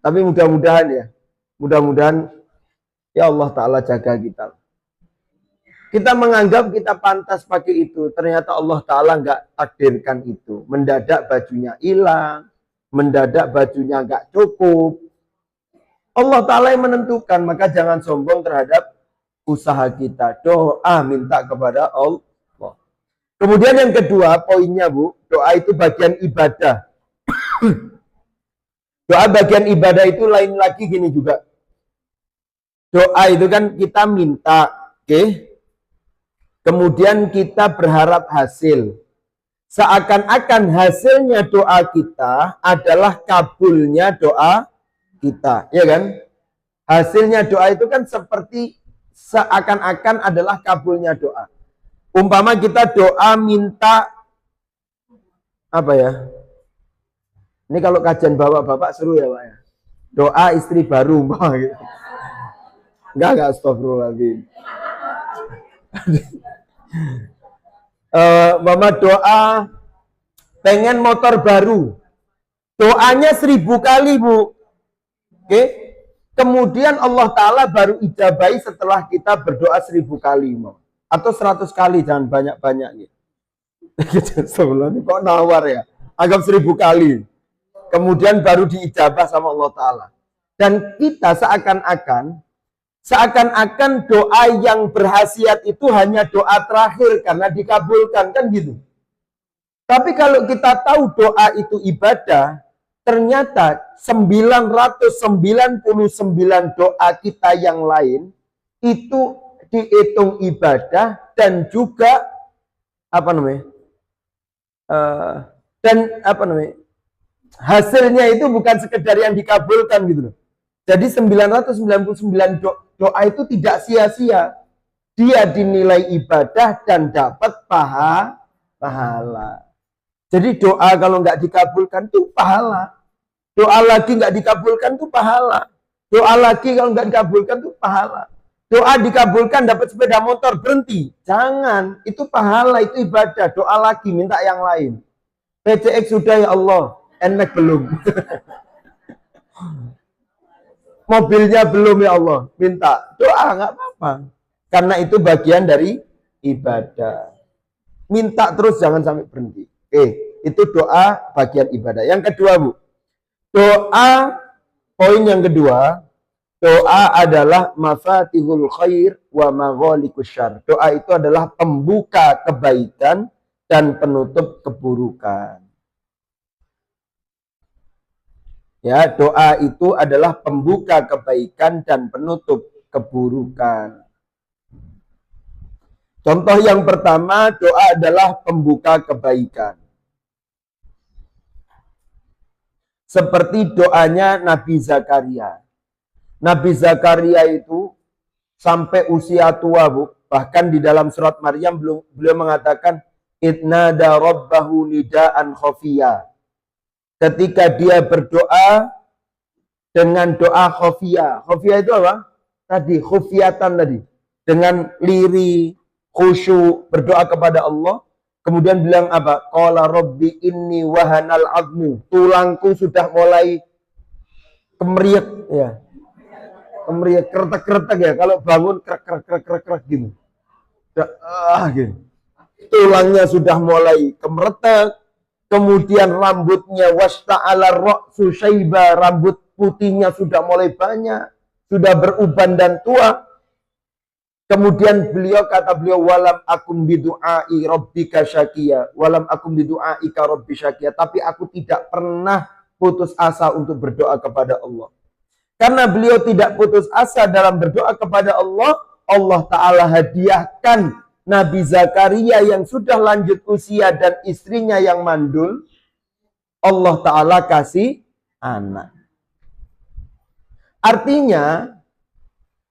Tapi mudah-mudahan ya, ya Allah Ta'ala jaga kita. Kita menganggap kita pantas pakai itu, ternyata Allah Ta'ala nggak takdirkan itu. Mendadak bajunya hilang, mendadak bajunya nggak cukup. Allah Ta'ala yang menentukan, maka jangan sombong terhadap usaha kita. Doa minta kepada Allah. Kemudian yang kedua, poinnya Bu, doa itu bagian ibadah. Doa bagian ibadah itu lain lagi gini juga. Doa itu kan kita minta, oke? Kemudian kita berharap hasil. Seakan-akan hasilnya doa kita adalah kabulnya doa kita, ya kan? Hasilnya doa itu kan seperti seakan-akan adalah kabulnya doa. Umpama kita doa minta apa ya? Ini kalau kajian bapak-bapak seru ya Pak ya. Doa istri baru gitu. Enggak astagfirullahaladzim. Mama doa pengen motor baru. Doanya 1000 kali, Bu. Oke. Kemudian Allah Ta'ala baru ijabai setelah kita berdoa 1000 kali. Atau 100 kali, jangan banyak-banyak. Gitu. Sebelum ini kok nawar ya. Anggap 1000 kali. Kemudian baru diijabah sama Allah Ta'ala. Dan kita seakan-akan doa yang berhasiat itu hanya doa terakhir karena dikabulkan, kan gitu. Tapi kalau kita tahu doa itu ibadah, ternyata 999 doa kita yang lain itu dihitung ibadah dan juga hasilnya itu bukan sekedar yang dikabulkan gitu loh. Jadi 999 doa itu tidak sia-sia. Dia dinilai ibadah dan dapat pahala. Jadi doa kalau nggak dikabulkan itu pahala. Doa lagi nggak dikabulkan itu pahala. Doa lagi kalau nggak dikabulkan itu pahala. Doa dikabulkan dapat sepeda motor, berhenti. Jangan, itu pahala, itu ibadah. Doa lagi, minta yang lain. PCX sudah ya Allah, NMAX belum. Mobilnya belum ya Allah, minta. Doa nggak apa-apa. Karena itu bagian dari ibadah. Minta terus, jangan sampai berhenti. Itu doa bagian ibadah. Yang kedua, Bu. Doa, poin yang kedua, doa adalah mafatihul khair wa maghalikus syarr. Doa itu adalah pembuka kebaikan dan penutup keburukan. Ya, doa itu adalah pembuka kebaikan dan penutup keburukan. Contoh yang pertama, doa adalah pembuka kebaikan. Seperti doanya Nabi Zakaria. Nabi Zakaria itu sampai usia tua, Bu. Bahkan di dalam surat Maryam beliau mengatakan idnada rabbahu nidaan khafiyya. Ketika dia berdoa dengan doa khafiyya. Khafiyya itu apa? Tadi khufiyatan tadi. Dengan lirih, khusyuk berdoa kepada Allah. Kemudian bilang apa? Qala rabbi inni wahanal azmu. Tulangku sudah mulai kemeriak ya. Kemeriak, kretek-kretek ya. Kalau bangun krek gitu. Gitu. Tulangnya sudah mulai kemeretek. Kemudian rambutnya wasta'ala ra'su syaiba, rambut putihnya sudah mulai banyak, sudah beruban dan tua. Kemudian kata beliau walam akum bidu'ai rabbika syakiya, walam akum bidu'aika rabbi syakiya, tapi aku tidak pernah putus asa untuk berdoa kepada Allah. Karena beliau tidak putus asa dalam berdoa kepada Allah, Allah Ta'ala hadiahkan Nabi Zakaria yang sudah lanjut usia dan istrinya yang mandul, Allah Ta'ala kasih anak. Artinya,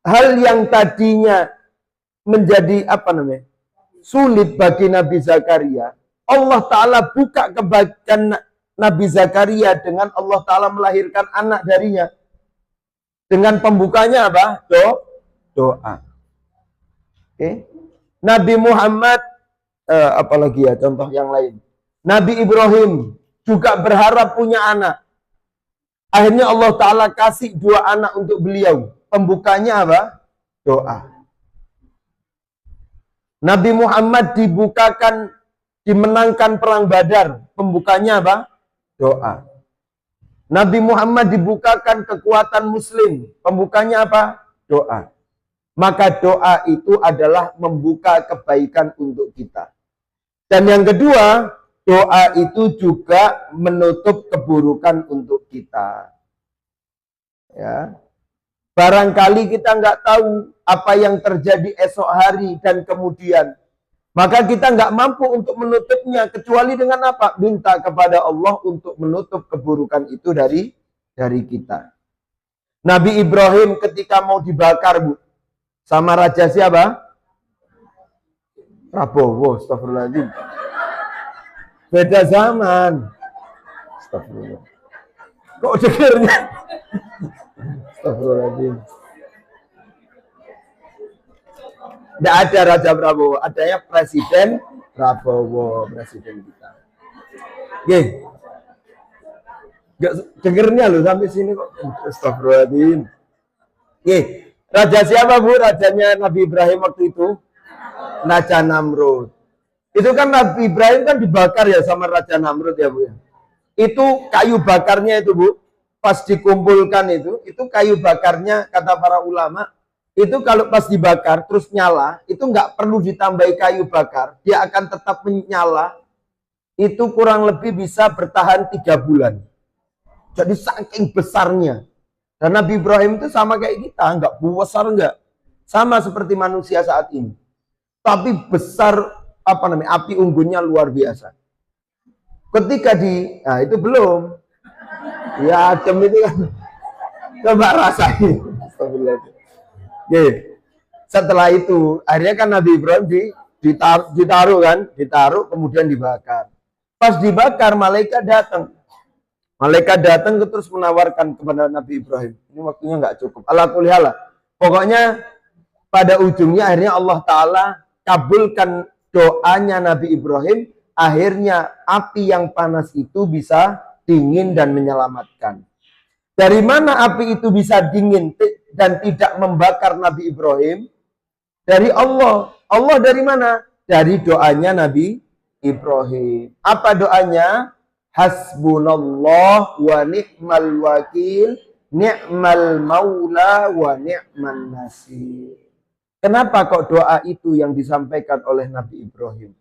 hal yang tadinya menjadi sulit bagi Nabi Zakaria, Allah Ta'ala buka kebaikan Nabi Zakaria dengan Allah Ta'ala melahirkan anak darinya. Dengan pembukanya apa? Doa. Nabi Muhammad, apalagi ya contoh yang lain. Nabi Ibrahim juga berharap punya anak. Akhirnya Allah Ta'ala kasih 2 anak untuk beliau. Pembukanya apa? Doa. Nabi Muhammad dimenangkan perang Badar. Pembukanya apa? Doa. Nabi Muhammad dibukakan kekuatan muslim. Pembukanya apa? Doa. Maka doa itu adalah membuka kebaikan untuk kita. Dan yang kedua, doa itu juga menutup keburukan untuk kita. Ya. Barangkali kita nggak tahu apa yang terjadi esok hari dan kemudian. Maka kita nggak mampu untuk menutupnya. Kecuali dengan apa? Minta kepada Allah untuk menutup keburukan itu dari kita. Nabi Ibrahim ketika mau dibakar, Bu. Sama raja siapa? Prabowo, astagfirullahaladzim. Beda zaman. Astagfirullah. Kok dengernya? Astagfirullahaladzim. Tidak ada Raja Prabowo, adanya Presiden Prabowo presiden kita. Oke. Gak dengernya loh sampai sini kok. Astagfirullahaladzim. Oke. Raja siapa Bu? Rajanya Nabi Ibrahim waktu itu? Raja Namrud. Itu kan Nabi Ibrahim kan dibakar ya sama Raja Namrud ya Bu ya. Itu kayu bakarnya itu Bu, pas dikumpulkan itu kayu bakarnya kata para ulama, itu kalau pas dibakar terus nyala, itu nggak perlu ditambahi kayu bakar, dia akan tetap menyala, itu kurang lebih bisa bertahan 3 bulan. Jadi saking besarnya. Dan Nabi Ibrahim itu sama kayak kita, nggak besar nggak. Sama seperti manusia saat ini. Tapi besar, api unggunnya luar biasa. Ketika nah itu belum. Ya adem itu kan. Coba rasain. Oke. Setelah itu, akhirnya kan Nabi Ibrahim ditaruh kemudian dibakar. Pas dibakar, malaikat datang. Malaikat datang terus menawarkan kepada Nabi Ibrahim. Ini waktunya nggak cukup. Ala kulli hal. Pokoknya pada ujungnya akhirnya Allah Ta'ala kabulkan doanya Nabi Ibrahim. Akhirnya api yang panas itu bisa dingin dan menyelamatkan. Dari mana api itu bisa dingin dan tidak membakar Nabi Ibrahim? Dari Allah. Allah dari mana? Dari doanya Nabi Ibrahim. Apa doanya? Hasbunallah wa ni'mal wakil, ni'mal maula wa ni'man nasir. Kenapa kok doa itu yang disampaikan oleh Nabi Ibrahim?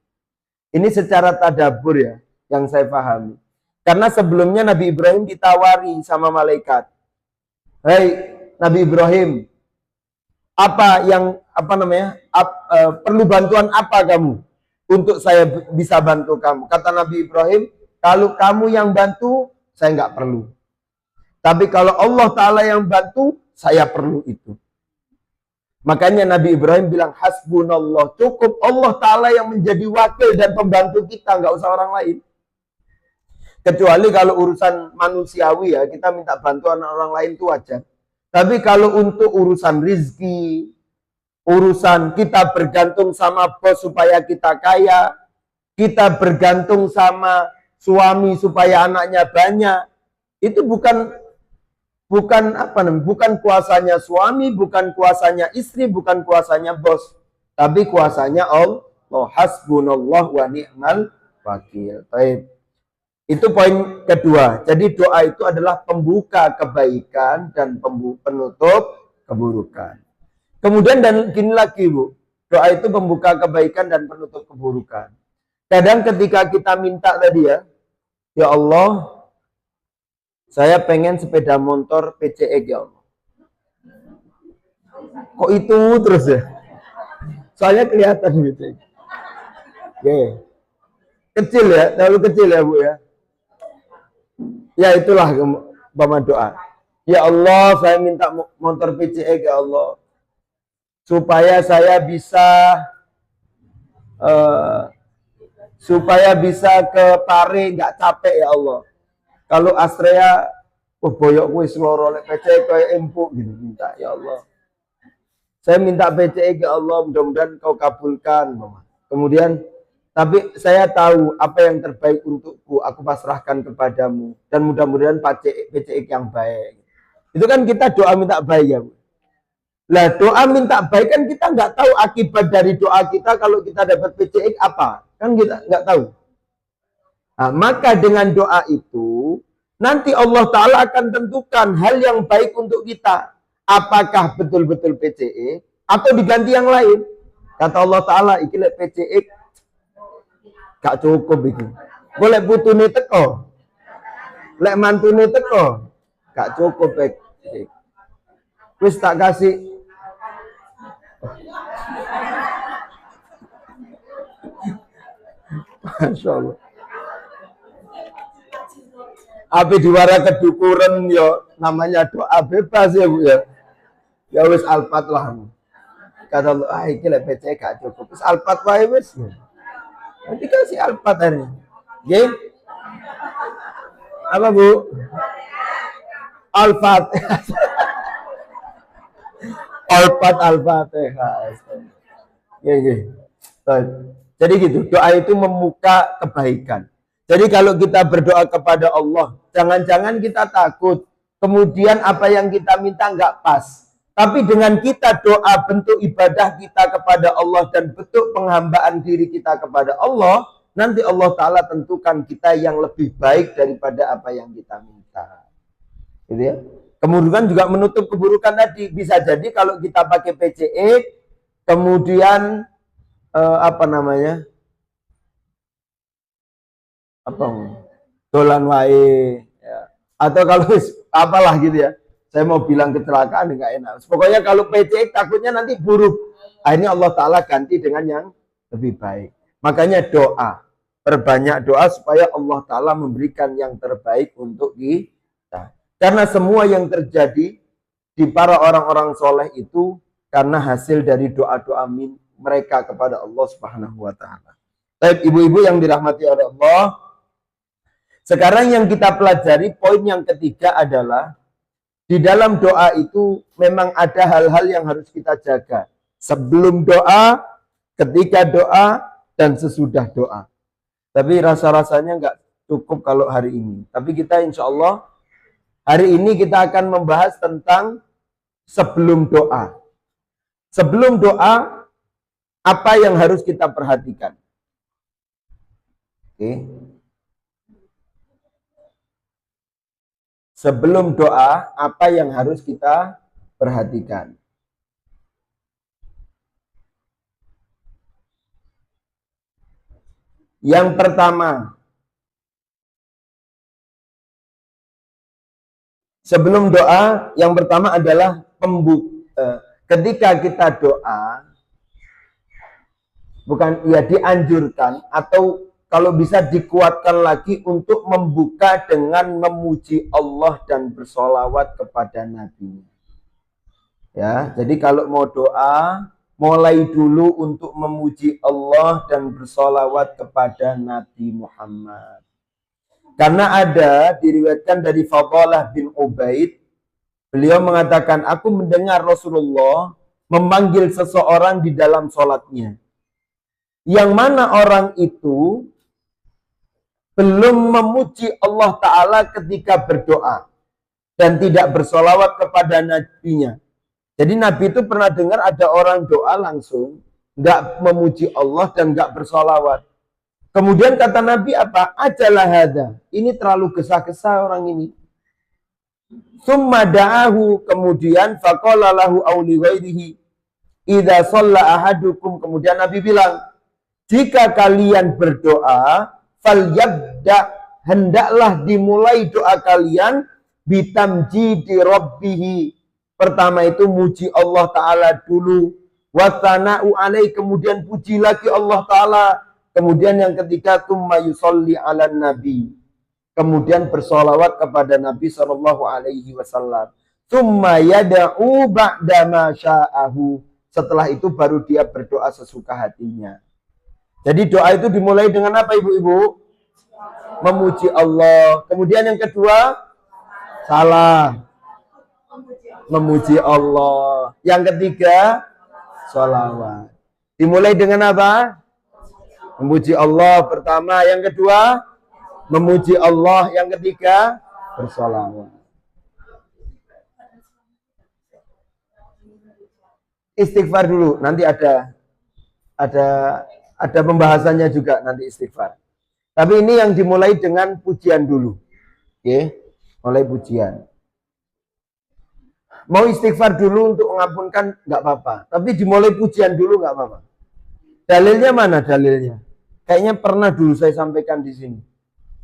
Ini secara tadabbur ya, yang saya pahami. Karena sebelumnya Nabi Ibrahim ditawari sama malaikat. Hei Nabi Ibrahim, perlu bantuan apa kamu untuk saya bisa bantu kamu? Kata Nabi Ibrahim, kalau kamu yang bantu, saya nggak perlu. Tapi kalau Allah Ta'ala yang bantu, saya perlu itu. Makanya Nabi Ibrahim bilang, hasbunallah, cukup Allah Ta'ala yang menjadi wakil dan pembantu kita, nggak usah orang lain. Kecuali kalau urusan manusiawi ya, kita minta bantuan orang lain itu wajar. Tapi kalau untuk urusan rizki, urusan kita bergantung sama bos supaya kita kaya, kita bergantung sama suami supaya anaknya banyak, itu bukan kuasanya suami, bukan kuasanya istri, bukan kuasanya bos, tapi kuasanya Allah. Hasbunallah wa ni'mal wakil. Baik. Itu poin kedua. Jadi doa itu adalah pembuka kebaikan dan penutup keburukan. Kemudian dan gini lagi Bu, doa itu pembuka kebaikan dan penutup keburukan. Kadang ketika kita minta tadi ya Allah, saya pengen sepeda motor PCX ya Allah. Kok itu terus ya? Soalnya kelihatan gitu. Oke. Kecil ya, terlalu kecil ya Bu ya. Ya itulah umpama doa. Ya Allah, saya minta motor PCX ya Allah. Supaya saya bisa ke Pare nggak capek ya Allah. Kalau Astrea, boyok wis loro lek PCX kayak empuk gitu minta ya Allah. Saya minta PCX ya Allah, mudah-mudahan kau kabulkan. Kemudian tapi saya tahu apa yang terbaik untukku, aku pasrahkan kepadamu. Dan mudah-mudahan PCX yang baik. Itu kan kita doa minta baik ya Bu. Lah doa minta baik kan kita nggak tahu akibat dari doa kita kalau kita dapat PCX apa. Kan kita nggak tahu. Nah, maka dengan doa itu, nanti Allah Ta'ala akan tentukan hal yang baik untuk kita. Apakah betul-betul PCX atau diganti yang lain. Kata Allah Ta'ala, iki lek PCX gak cukup iki. Golek putune teko. Lek mantune teko, gak cukup PCX. Wis tak kasih. Masya Allah. Api diwara kedukuran yo namanya doa bebas ya Bu ya. Ya wis alfat lah. Kata Allah, iki lek PCX gak cukup. Wis alfat wae wis. Nanti kasih alfat hari. Oke? Apa Bu? Alfat. Alfat. Oke. Jadi gitu, doa itu membuka kebaikan. Jadi kalau kita berdoa kepada Allah, jangan-jangan kita takut. Kemudian apa yang kita minta nggak pas. Tapi dengan kita doa bentuk ibadah kita kepada Allah dan bentuk penghambaan diri kita kepada Allah, nanti Allah Ta'ala tentukan kita yang lebih baik daripada apa yang kita minta. Gitu ya. Kemudian juga menutup keburukan tadi. Bisa jadi kalau kita pakai PCE, kemudian apa namanya, apa dolan wae ya. Atau kalau apalah gitu ya, saya mau bilang kecelakaan nggak enak. Pokoknya kalau PC takutnya nanti buruk, akhirnya Allah Ta'ala ganti dengan yang lebih baik. Makanya doa, perbanyak doa supaya Allah Ta'ala memberikan yang terbaik untuk kita. Karena semua yang terjadi di para orang-orang soleh itu karena hasil dari doa-doa mereka kepada Allah Subhanahu wa Ta'ala. Baik, ibu-ibu yang dirahmati oleh Allah, sekarang yang kita pelajari poin yang ketiga adalah di dalam doa itu memang ada hal-hal yang harus kita jaga. Sebelum doa, ketika doa, dan sesudah doa. Tapi rasa-rasanya nggak cukup kalau hari ini. Tapi kita insya Allah hari ini kita akan membahas tentang sebelum doa. Sebelum doa, apa yang harus kita perhatikan? Oke. Sebelum doa, apa yang harus kita perhatikan? Yang pertama, sebelum doa, yang pertama adalah ketika kita doa, bukan ya dianjurkan atau kalau bisa dikuatkan lagi untuk membuka dengan memuji Allah dan bersolawat kepada Nabi. Ya, jadi kalau mau doa, mulai dulu untuk memuji Allah dan bersolawat kepada Nabi Muhammad. Karena ada diriwayatkan dari Fadalah bin Ubaid, beliau mengatakan, aku mendengar Rasulullah memanggil seseorang di dalam sholatnya. Yang mana orang itu belum memuji Allah Ta'ala ketika berdoa dan tidak bersolawat kepada nabinya. Jadi Nabi itu pernah dengar ada orang doa langsung nggak memuji Allah dan nggak bersolawat. Kemudian kata Nabi apa? Ajalah hada. Ini terlalu gesa-gesa orang ini. Summa da'ahu, kemudian faqala lahu auli ghairihi idza shalla ahadukum, kemudian Nabi bilang, jika kalian berdoa, falyabda, hendaklah dimulai doa kalian bitamjidi rabbihi. Pertama itu muji Allah Ta'ala dulu. Wathana'u alaih, kemudian puji lagi Allah Ta'ala. Kemudian yang ketiga, tsumma yusolli ala nabi. Kemudian bersolawat kepada Nabi Shallallahu Alaihi Wasallam. Tsumma yada'u ba'da ma sya'ahu. Setelah itu baru dia berdoa sesuka hatinya. Jadi doa itu dimulai dengan apa ibu-ibu? Memuji Allah. Kemudian yang kedua, salah. Memuji Allah. Yang ketiga, sholawat. Dimulai dengan apa? Memuji Allah pertama. Yang kedua, memuji Allah. Yang ketiga, bersholawat. Istighfar dulu. Nanti ada pembahasannya juga nanti istighfar. Tapi ini yang dimulai dengan pujian dulu. Oke, mulai pujian. Mau istighfar dulu untuk mengampunkan nggak apa-apa. Tapi dimulai pujian dulu nggak apa-apa. Dalilnya mana dalilnya? Kayaknya pernah dulu saya sampaikan di sini.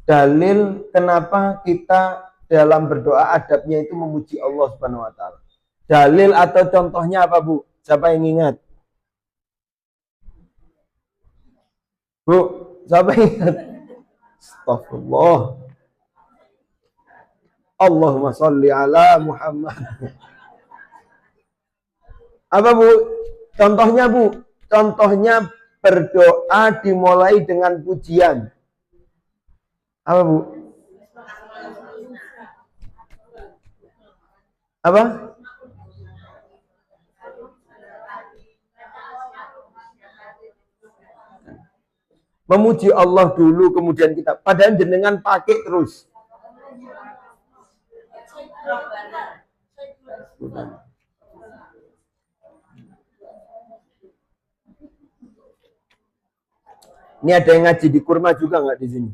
Dalil kenapa kita dalam berdoa adabnya itu memuji Allah Subhanahu wa Ta'ala. Dalil atau contohnya apa, Bu? Siapa yang ingat? Bu, siapa yang ingat? Astagfirullah. Allahumma sholli ala Muhammad. Apa, Bu? Contohnya, Bu. Contohnya berdoa dimulai dengan pujian. Apa, Bu? Apa? Memuji Allah dulu, kemudian kita. Padahal jenengan pakai terus. Ini ada yang ngaji di Kurma juga nggak di sini?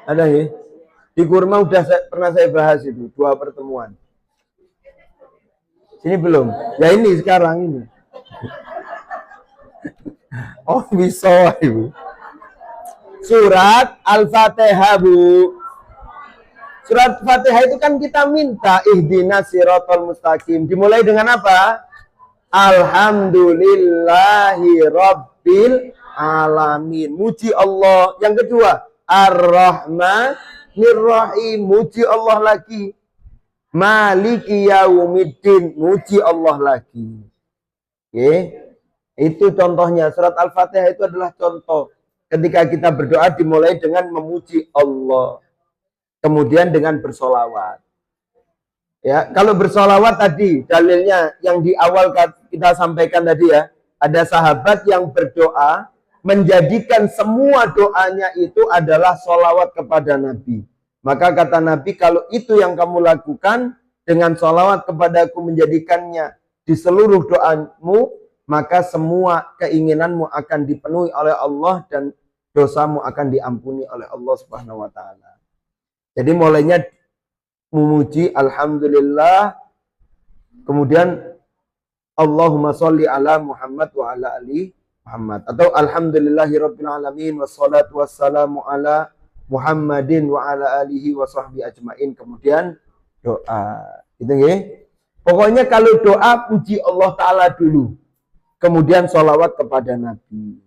Ada ya? Di Kurma pernah saya bahas itu, 2 pertemuan. Sini belum? Ya ini sekarang ini. Oh bisa Ibu. Surat Al-Fatihah Bu. Surat Fatihah itu kan kita minta ihdinas siratal mustaqim. Dimulai dengan apa? Alhamdulillahi rabbil alamin. Muji Allah. Yang kedua, Ar-Rahmanir Rahim. Muji Allah lagi. Maliki yaumiddin. Muji Allah lagi. Oke. Itu contohnya. Surat Al-Fatihah itu adalah contoh. Ketika kita berdoa dimulai dengan memuji Allah. Kemudian dengan bersolawat. Ya, kalau bersolawat tadi dalilnya yang di awal kita sampaikan tadi ya, ada sahabat yang berdoa menjadikan semua doanya itu adalah solawat kepada Nabi. Maka kata Nabi, kalau itu yang kamu lakukan dengan solawat kepadaku menjadikannya di seluruh doamu, maka semua keinginanmu akan dipenuhi oleh Allah dan dosamu akan diampuni oleh Allah Subhanahu wa taala. Jadi mulainya memuji alhamdulillah, kemudian Allahumma sholli ala Muhammad wa ala ali Muhammad, atau alhamdulillahirabbil alamin wassalatu wassalamu ala Muhammadin wa ala alihi wa sahbihi ajmain, kemudian doa. Gitu ya. Pokoknya kalau doa puji Allah taala dulu, kemudian sholawat kepada Nabi.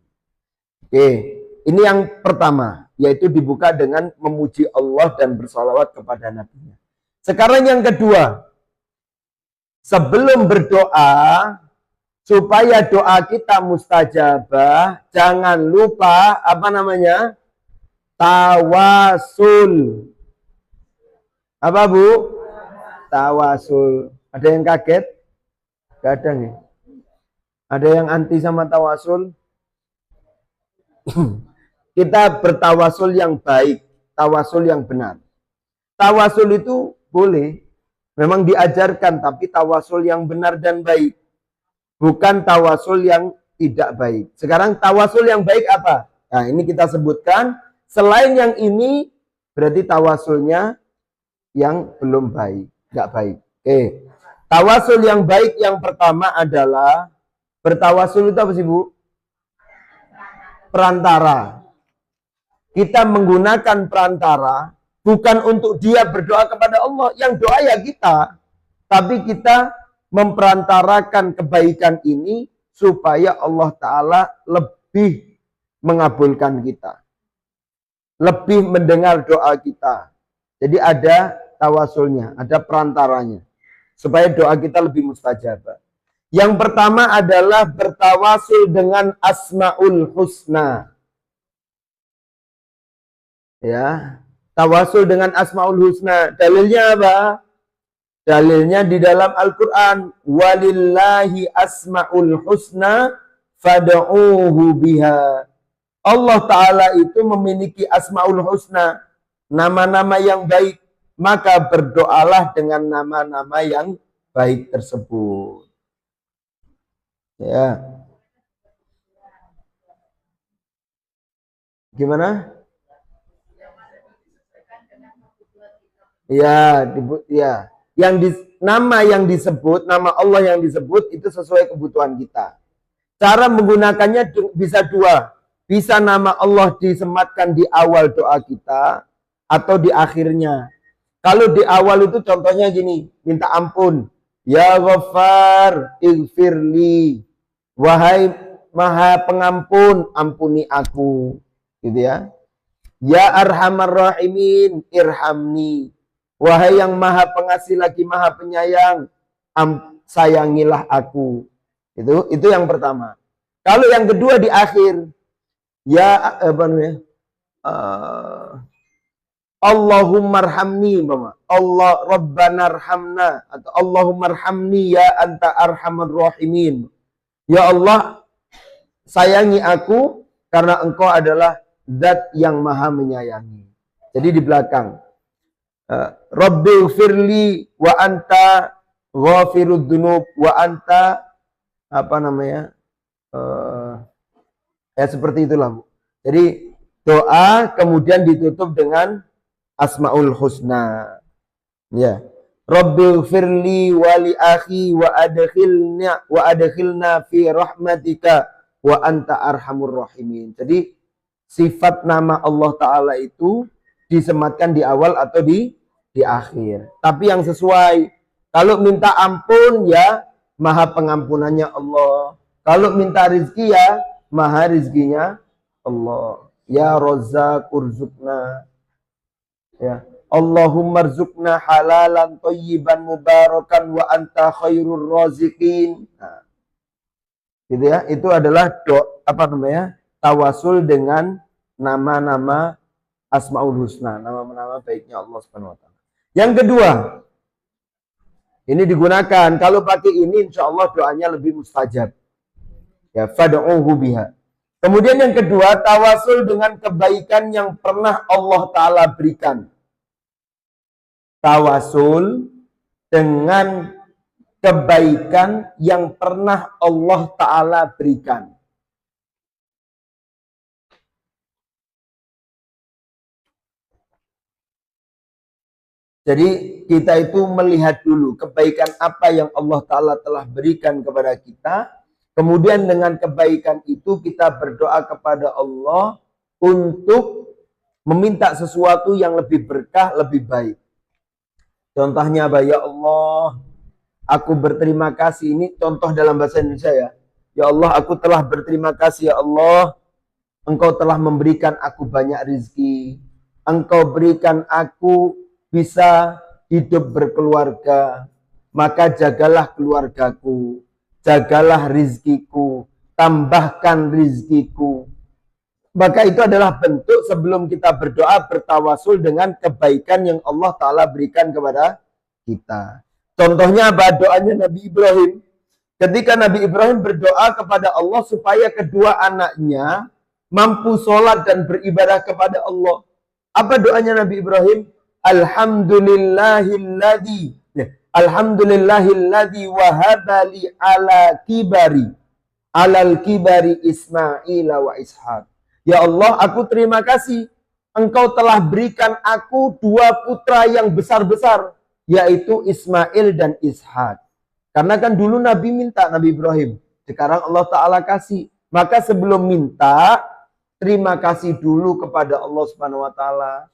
Oke, ini yang pertama, yaitu dibuka dengan memuji Allah dan bersolawat kepada Nabi. Sekarang yang kedua, sebelum berdoa, supaya doa kita mustajabah, jangan lupa apa namanya? Tawasul. Apa Bu? Tawasul. Ada yang kaget? Gak ada nih. Ada yang anti sama tawasul? Kita bertawasul yang baik, tawasul yang benar. Tawasul itu boleh, memang diajarkan, tapi tawasul yang benar dan baik. Bukan tawasul yang tidak baik. Sekarang tawasul yang baik apa? Nah ini kita sebutkan. Selain yang ini, berarti tawasulnya yang belum baik, nggak baik. Oke. Tawasul yang baik yang pertama adalah, bertawasul itu apa sih Bu? Perantara. Kita menggunakan perantara bukan untuk dia berdoa kepada Allah, yang doa ya kita, tapi kita memperantarakan kebaikan ini supaya Allah Ta'ala lebih mengabulkan kita, lebih mendengar doa kita. Jadi ada tawasulnya, ada perantaranya, supaya doa kita lebih mustajabah. Yang pertama adalah bertawasul dengan Asmaul Husna. Ya, tawasul dengan Asmaul Husna. Dalilnya apa? Dalilnya di dalam Al-Quran. Walillahi asma'ul husna fad'uhu biha. Allah Ta'ala itu memiliki Asma'ul Husna, nama-nama yang baik. Maka berdoalah dengan nama-nama yang baik tersebut. Ya. Gimana? Ya, ya. Nama yang disebut, nama Allah yang disebut itu sesuai kebutuhan kita. Cara menggunakannya bisa dua. Bisa nama Allah disematkan di awal doa kita atau di akhirnya. Kalau di awal itu contohnya gini, minta ampun. Ya Ghaffar, ighfirli. Wahai Maha Pengampun, ampuni aku. Gitu ya. Ya Arhamar Rahimin, irhamni. Wahai yang Maha Pengasih lagi Maha Penyayang, sayangilah aku. Itu yang pertama. Kalau yang kedua di akhir, ya apa namanya? Allahumma arhamni, Allah Rabbana arhamna, atau Allahumma arhamni ya anta arhamar rahimin. Ya Allah, sayangi aku karena engkau adalah zat yang maha menyayangi. Jadi di belakang. Rabbi firli wa anta ghafirud dunub wa anta ya seperti itulah, Bu. Jadi doa kemudian ditutup dengan Asmaul Husna. Ya. Rabbi firli wa li akhi wa adkhilna fi rahmatika wa anta arhamur rahimin. Jadi sifat nama Allah Ta'ala itu disematkan di awal atau di akhir. Tapi yang sesuai. Kalau minta ampun ya maha pengampunannya Allah. Kalau minta rizki ya maha rizkinya Allah. Ya Razzaq urzuqna. Ya. Allahumma rzuqna halalan thayyiban mubarakan wa anta khairur raziqin. Nah. Gitu ya. Itu adalah tawasul dengan nama-nama Asmaul Husna, nama-nama baiknya Allah Subhanahu wa taala. Yang kedua, ini digunakan kalau pakai ini insya Allah doanya lebih mustajab. Ya, fad'uhu biha. Kemudian yang kedua, tawasul dengan kebaikan yang pernah Allah Ta'ala berikan. Tawasul dengan kebaikan yang pernah Allah Ta'ala berikan. Jadi kita itu melihat dulu kebaikan apa yang Allah Ta'ala telah berikan kepada kita. Kemudian dengan kebaikan itu kita berdoa kepada Allah untuk meminta sesuatu yang lebih berkah, lebih baik. Contohnya apa? Ya Allah, aku berterima kasih. Ini contoh dalam bahasa Indonesia ya. Ya Allah, aku telah berterima kasih ya Allah. Engkau telah memberikan aku banyak rezeki. Engkau berikan aku bisa hidup berkeluarga, maka jagalah keluargaku, jagalah rizkiku, tambahkan rizkiku. Maka itu adalah bentuk sebelum kita berdoa bertawasul dengan kebaikan yang Allah Ta'ala berikan kepada kita. Contohnya apa? Doanya Nabi Ibrahim. Ketika Nabi Ibrahim berdoa kepada Allah supaya kedua anaknya mampu sholat dan beribadah kepada Allah. Apa doanya Nabi Ibrahim? Alhamdulillahilladzi wahaba li alal kibari Ismail wa Ishaq. Ya Allah, aku terima kasih. Engkau telah berikan aku dua putra yang besar-besar, yaitu Ismail dan Ishak. Karena kan dulu Nabi minta, Nabi Ibrahim. Sekarang Allah Ta'ala kasih. Maka sebelum minta, terima kasih dulu kepada Allah Subhanahu wa Ta'ala.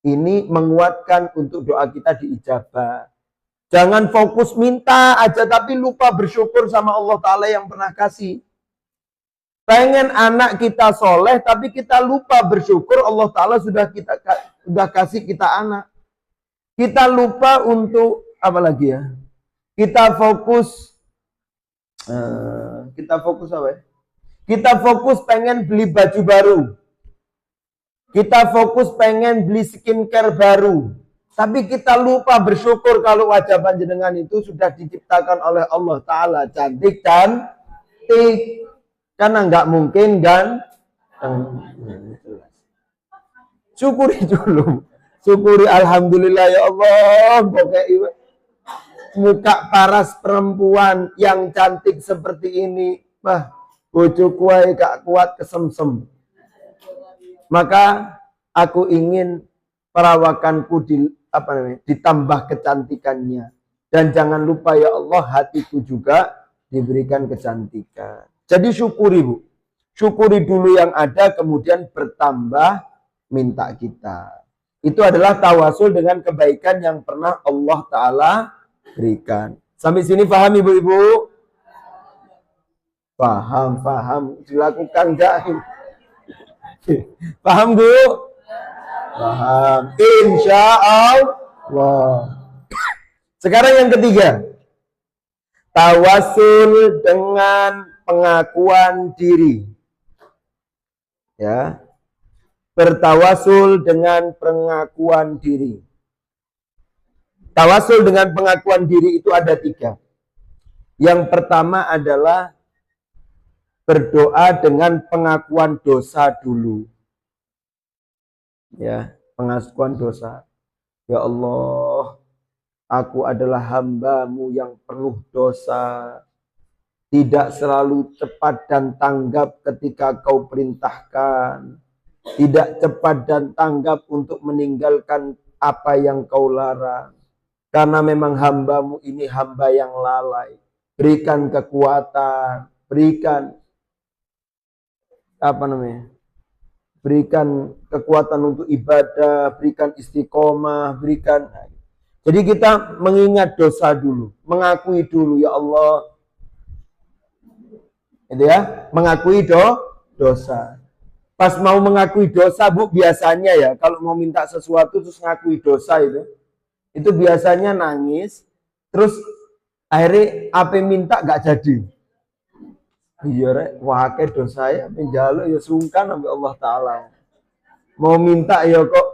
Ini menguatkan untuk doa kita diijabah. Jangan fokus minta aja tapi lupa bersyukur sama Allah Ta'ala yang pernah kasih. Pengen anak kita soleh tapi kita lupa bersyukur Allah Ta'ala sudah kasih kita anak. Kita lupa untuk apa lagi ya? Kita fokus apa ya? Kita fokus pengen beli baju baru. Kita fokus pengen beli skincare baru. Tapi kita lupa bersyukur kalau wajah panjenengan itu sudah diciptakan oleh Allah Ta'ala. Cantik dan karena nggak mungkin kan. Syukuri dulu. Syukuri Alhamdulillah ya Allah. Muka paras perempuan yang cantik seperti ini. Bojoku ae gak kuat kesemsem. Maka aku ingin perawakanku ditambah kecantikannya. Dan jangan lupa ya Allah, hatiku juga diberikan kecantikan. Jadi syukuri Bu. Syukuri dulu yang ada, kemudian bertambah minta kita. Itu adalah tawasul dengan kebaikan yang pernah Allah Ta'ala berikan. Sampai sini paham Ibu-Ibu? Paham. Dilakukan enggak? Paham Bu? Paham. Insya Allah. Sekarang yang ketiga. Tawasul dengan pengakuan diri. Ya. Bertawasul dengan pengakuan diri. Tawasul dengan pengakuan diri itu ada 3. Yang pertama adalah berdoa dengan pengakuan dosa dulu. Ya, pengakuan dosa. Ya Allah, aku adalah hamba-Mu yang penuh dosa. Tidak selalu cepat dan tanggap ketika Kau perintahkan. Tidak cepat dan tanggap untuk meninggalkan apa yang Kau larang. Karena memang hamba-Mu ini hamba yang lalai. Berikan kekuatan, berikan berikan kekuatan untuk ibadah, berikan istiqomah, berikan. Jadi kita mengingat dosa dulu, mengakui dulu, ya Allah, itu ya, mengakui dosa. Pas mau mengakui dosa, Bu, biasanya ya, kalau mau minta sesuatu terus mengakui dosa itu biasanya nangis, terus akhirnya apa minta gak jadi. Iya rek, wakil dosa ya, menjaluk ya sungkan sampai Allah Ta'ala. Mau minta ya kok.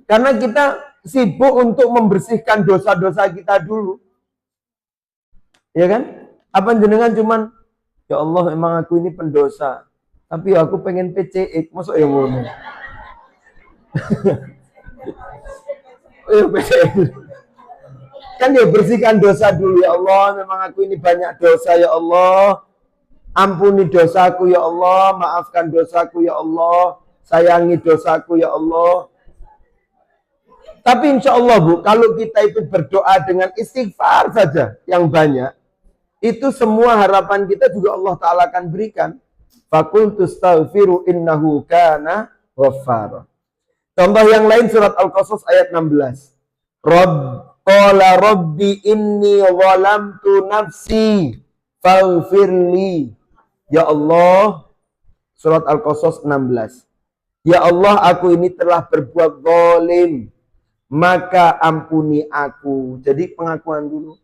Karena kita sibuk untuk membersihkan dosa-dosa kita dulu. Ya kan? Apa jenengan cuman, ya Allah memang aku ini pendosa. Tapi aku pengen PCX, masuk ya ngono. Ya PCX. Kan ya bersihkan dosa dulu, ya Allah, memang aku ini banyak dosa, ya Allah. Ampuni dosaku, ya Allah, maafkan dosaku, ya Allah, sayangi dosaku, ya Allah. Tapi insya Allah, Bu, kalau kita itu berdoa dengan istighfar saja yang banyak, itu semua harapan kita juga Allah Ta'ala akan berikan. Fakultu astaghfiru innahu kana ghaffara. Contoh yang lain surat Al-Qasas ayat 16. Qala rabbi inni zalamtu nafsi faghfirli. Ya Allah, surat Al-Qasas 16. Ya Allah, aku ini telah berbuat zalim, maka ampuni aku. Jadi pengakuan dulu.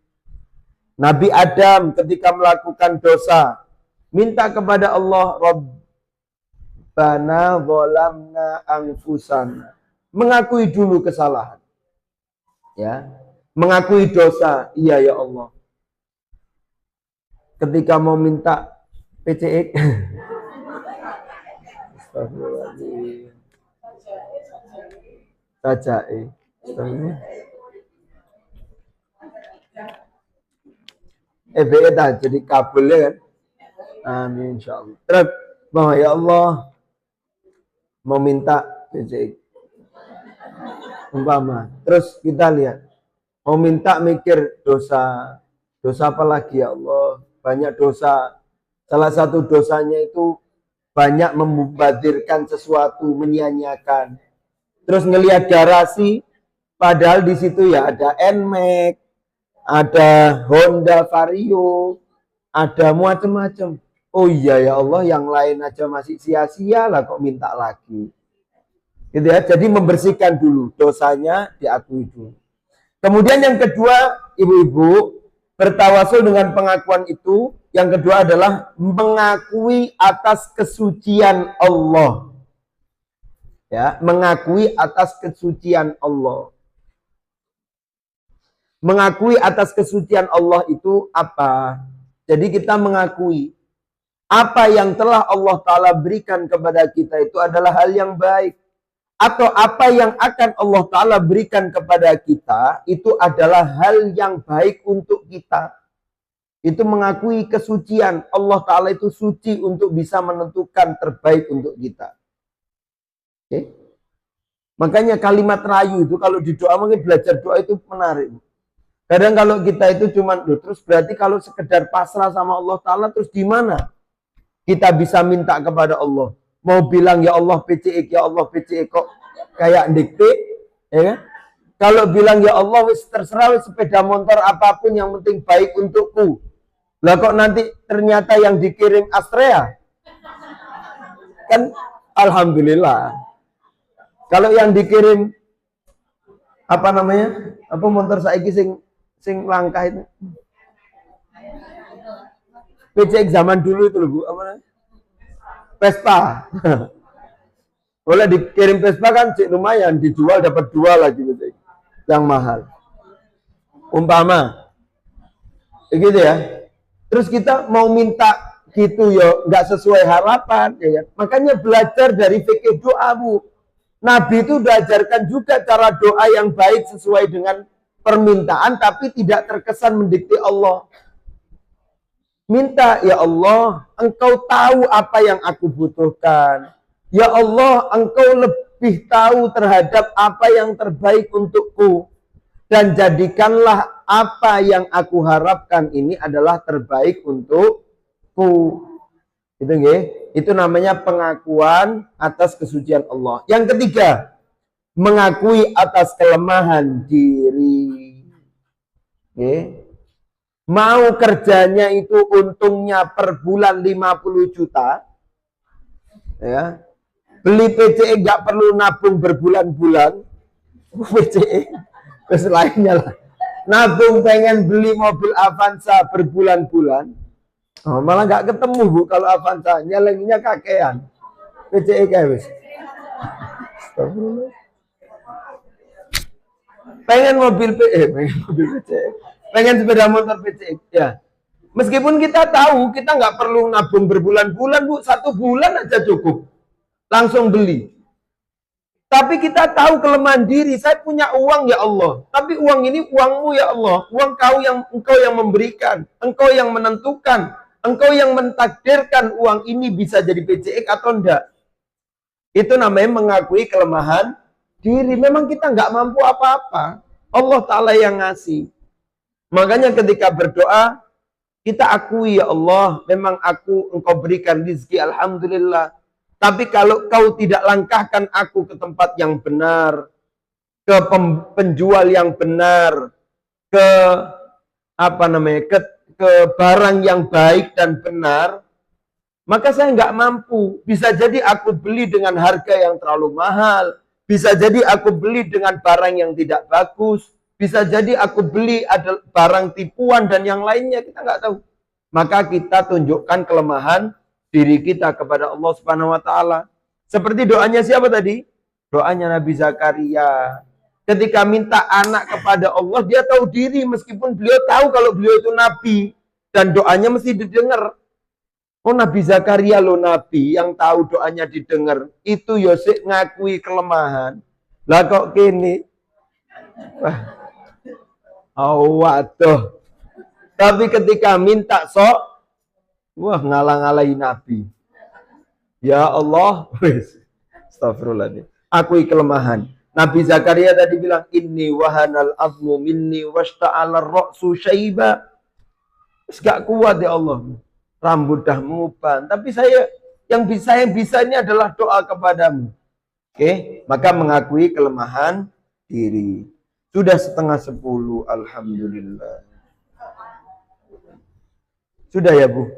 Nabi Adam ketika melakukan dosa, minta kepada Allah, Rabbana zalamna anfusana. Mengakui dulu kesalahan. Ya, mengakui dosa. Iya ya Allah. Ketika mau minta PCX, astagfirullahaladzim. Sajae. Beda jadi kabelnya kan. Amin insyaallah. Terus bahwa ya Allah mau minta PCX. Umpama. Terus kita lihat. Mau minta mikir dosa. Dosa apa lagi ya Allah? Banyak dosa. Salah satu dosanya itu banyak membadirkan sesuatu, menyia-nyiakan. Terus ngelihat garasi, padahal di situ ya ada NMAX, ada Honda Vario, ada macam-macam. Oh iya ya Allah, yang lain aja masih sia-sia lah kok minta lagi. Gitu ya. Jadi membersihkan dulu dosanya, diakui dulu. Kemudian yang kedua, ibu-ibu, bertawasul dengan pengakuan itu. Yang kedua adalah mengakui atas kesucian Allah. Ya, mengakui atas kesucian Allah. Mengakui atas kesucian Allah itu apa? Jadi kita mengakui apa yang telah Allah Ta'ala berikan kepada kita itu adalah hal yang baik. Atau apa yang akan Allah Ta'ala berikan kepada kita itu adalah hal yang baik untuk kita. Itu mengakui kesucian. Allah Ta'ala itu suci untuk bisa menentukan terbaik untuk kita. Oke? Makanya kalimat rayu itu kalau di doa, mungkin belajar doa itu menarik. Kadang kalau kita itu cuma, terus berarti kalau sekedar pasrah sama Allah Ta'ala, terus di mana kita bisa minta kepada Allah? Mau bilang ya Allah PCX, ya Allah PCX, kok kayak dikte, ya kan? Kalau bilang ya Allah wis terserah, wis sepeda motor apapun yang penting baik untukku. Lah kok nanti ternyata yang dikirim Astrea? Kan alhamdulillah. Kalau yang dikirim apa namanya? Apa motor saiki sing langkah itu? PCX zaman dulu itu loh, Bu, apa namanya? Vespa. Boleh dikirim Vespa kan lumayan, dijual dapat 2 lagi PCX. Yang mahal. Umpama. Begitu ya. Terus kita mau minta gitu ya nggak sesuai harapan ya kan? Makanya belajar dari fikih doa Bu. Nabi itu diajarkan juga cara doa yang baik sesuai dengan permintaan tapi tidak terkesan mendikte Allah. Minta, ya Allah, Engkau tahu apa yang aku butuhkan. Ya Allah, Engkau lebih tahu terhadap apa yang terbaik untukku. Dan jadikanlah apa yang aku harapkan ini adalah terbaik untukku. Itu nggih. Itu namanya pengakuan atas kesucian Allah. Yang ketiga, mengakui atas kelemahan diri. Nggih. Mau kerjanya itu untungnya per bulan 50 juta. Ya. Beli PCE nggak perlu nabung berbulan-bulan. PCE terus lainnya lah. Nabung pengen beli mobil Avanza berbulan-bulan. Oh, malah nggak ketemu Bu kalau Avanza, nyelenginya kakean. PCE guys. Pengen mobil PCE, pengen sepeda motor PCE. Ya. Meskipun kita tahu kita nggak perlu nabung berbulan-bulan Bu, 1 bulan aja cukup. Langsung beli. Tapi kita tahu kelemahan diri. Saya punya uang ya Allah. Tapi uang ini uangmu ya Allah. Uang engkau yang memberikan. Engkau yang menentukan. Engkau yang mentakdirkan uang ini bisa jadi PCX atau enggak. Itu namanya mengakui kelemahan diri. Memang kita nggak mampu apa-apa. Allah Ta'ala yang ngasih. Makanya ketika berdoa, kita akui ya Allah. Memang engkau berikan rezeki. Alhamdulillah. Tapi kalau kau tidak langkahkan aku ke tempat yang benar, ke penjual yang benar, ke ke barang yang baik dan benar, maka saya nggak mampu. Bisa jadi aku beli dengan harga yang terlalu mahal, bisa jadi aku beli dengan barang yang tidak bagus, bisa jadi aku beli ada barang tipuan dan yang lainnya, kita nggak tahu. Maka kita tunjukkan kelemahan diri kita kepada Allah Subhanahu wa Ta'ala. Seperti doanya siapa tadi? Doanya Nabi Zakaria. Ketika minta anak kepada Allah, dia tahu diri meskipun beliau tahu kalau beliau itu nabi dan doanya mesti didengar. Oh, Nabi Zakaria loh nabi yang tahu doanya didengar. Itu Yosef ngakui kelemahan. Lah kok gini? Oh, waduh. Tapi ketika minta sok, wah, ngalah-ngalahin Nabi. Ya Allah, astagfirullahaladzim. Akui kelemahan. Nabi Zakaria tadi bilang, inni wahanal azmu minni washta'ala ra'su syaiba. Gak kuat ya Allah. Rambut dah menguban. Tapi yang bisa ini adalah doa kepadamu. Oke, maka mengakui kelemahan diri. Sudah 9:30, alhamdulillah. Sudah ya Bu?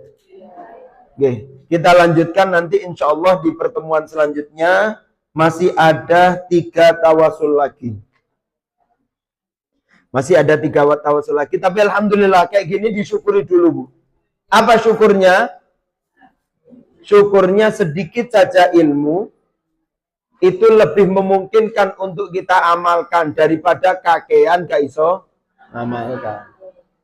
Oke, kita lanjutkan nanti insya Allah di pertemuan selanjutnya. Masih ada 3 tawasul lagi. Masih ada 3 tawasul lagi. Tapi alhamdulillah kayak gini disyukuri dulu Bu. Apa syukurnya? Syukurnya sedikit saja ilmu itu lebih memungkinkan untuk kita amalkan daripada kakean gak iso amalkan.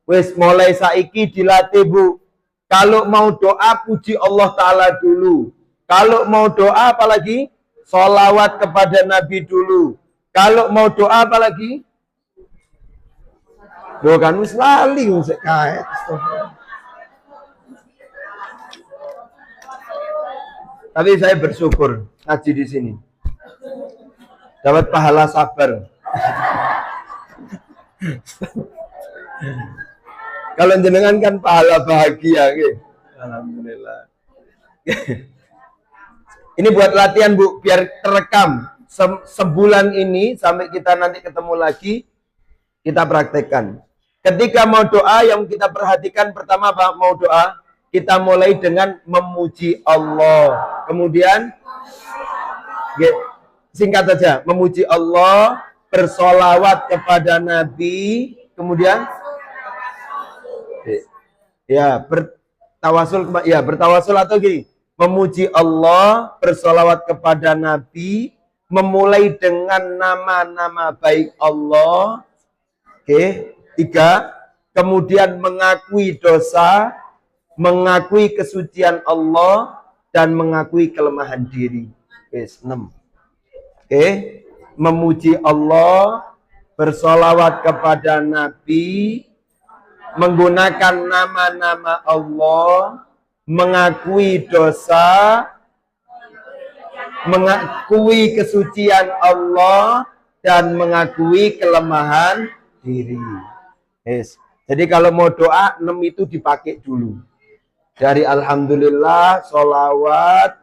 Wes mulai saiki dilatih Bu. Kalau mau doa, puji Allah Ta'ala dulu. Kalau mau doa, apalagi? Sholawat kepada Nabi dulu. Kalau mau doa, apalagi? Doa kan lali. Tapi saya bersyukur ngaji di sini. Dapat pahala sabar. Kalau jenengan kan pahala bahagia, gitu. Alhamdulillah. Ini buat latihan Bu, biar terekam. Sebulan ini sampai kita nanti ketemu lagi, kita praktekkan. Ketika mau doa, yang kita perhatikan pertama Pak, mau doa, kita mulai dengan memuji Allah. Kemudian, singkat saja, memuji Allah, bersolawat kepada Nabi, kemudian bertawasul atau gini, memuji Allah, bersolawat kepada Nabi, memulai dengan nama-nama baik Allah. Oke, 3, kemudian mengakui dosa, mengakui kesucian Allah dan mengakui kelemahan diri. Yes, 6. Oke, memuji Allah, bersolawat kepada Nabi, menggunakan nama-nama Allah, mengakui dosa, mengakui kesucian Allah, dan mengakui kelemahan diri. Yes. Jadi kalau mau doa, 6 itu dipakai dulu. Dari Alhamdulillah, sholawat,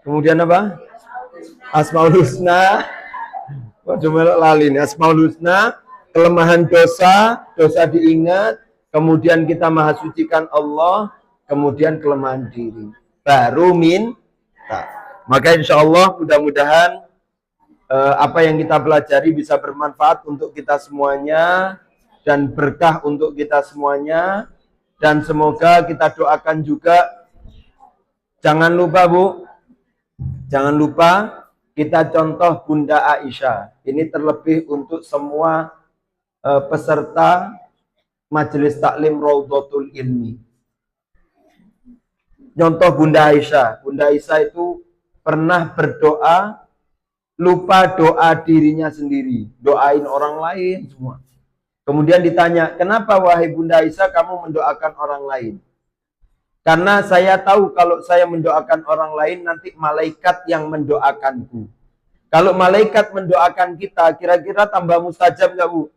kemudian apa? Asmaul Husna, Asmaul Husna, kelemahan dosa, dosa diingat, kemudian kita maha sucikan Allah, kemudian kelemahan diri. Baru minta. Maka insya Allah mudah-mudahan apa yang kita pelajari bisa bermanfaat untuk kita semuanya dan berkah untuk kita semuanya. Dan semoga kita doakan juga, jangan lupa Bu, jangan lupa kita contoh Bunda Aisyah. Ini terlebih untuk semua peserta Majelis Taklim Raudhatul Ilmi. Contoh Bunda Aisyah. Bunda Aisyah itu pernah berdoa, lupa doa dirinya sendiri. Doain orang lain semua. Kemudian ditanya, kenapa wahai Bunda Aisyah kamu mendoakan orang lain? Karena saya tahu kalau saya mendoakan orang lain, nanti malaikat yang mendoakanku. Kalau malaikat mendoakan kita, kira-kira tambah mustajab nggak Bu?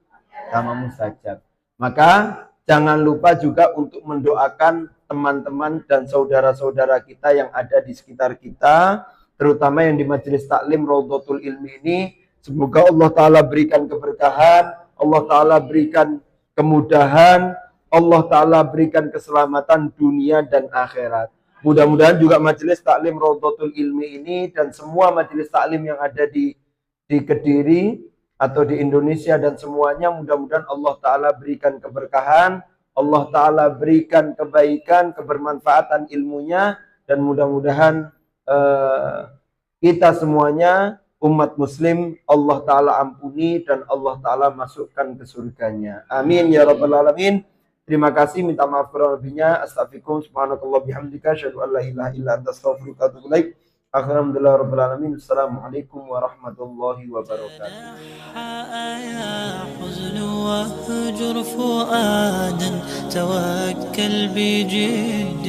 Tambah mustajab. Maka jangan lupa juga untuk mendoakan teman-teman dan saudara-saudara kita yang ada di sekitar kita, terutama yang di Majelis Taklim Raudhatul Ilmi ini. Semoga Allah Ta'ala berikan keberkahan, Allah Ta'ala berikan kemudahan, Allah Ta'ala berikan keselamatan dunia dan akhirat. Mudah-mudahan juga Majelis Taklim Raudhatul Ilmi ini dan semua majelis taklim yang ada di Kediri atau di Indonesia dan semuanya, mudah-mudahan Allah Ta'ala berikan keberkahan, Allah Ta'ala berikan kebaikan, kebermanfaatan ilmunya, dan mudah-mudahan kita semuanya umat muslim Allah Ta'ala ampuni dan Allah Ta'ala masukkan ke surganya. Amin ya rabbal alamin. Terima kasih, minta maaf kurang lebihnya. Astaghfirullah, subhanakallah bihamdika, asyhadu an la ilaha illa anta, astaghfiruka wa atubu ilaik. Alhamdulillah rabbil alamin. Assalamualaikum warahmatullahi wabarakatuh. توكل بجد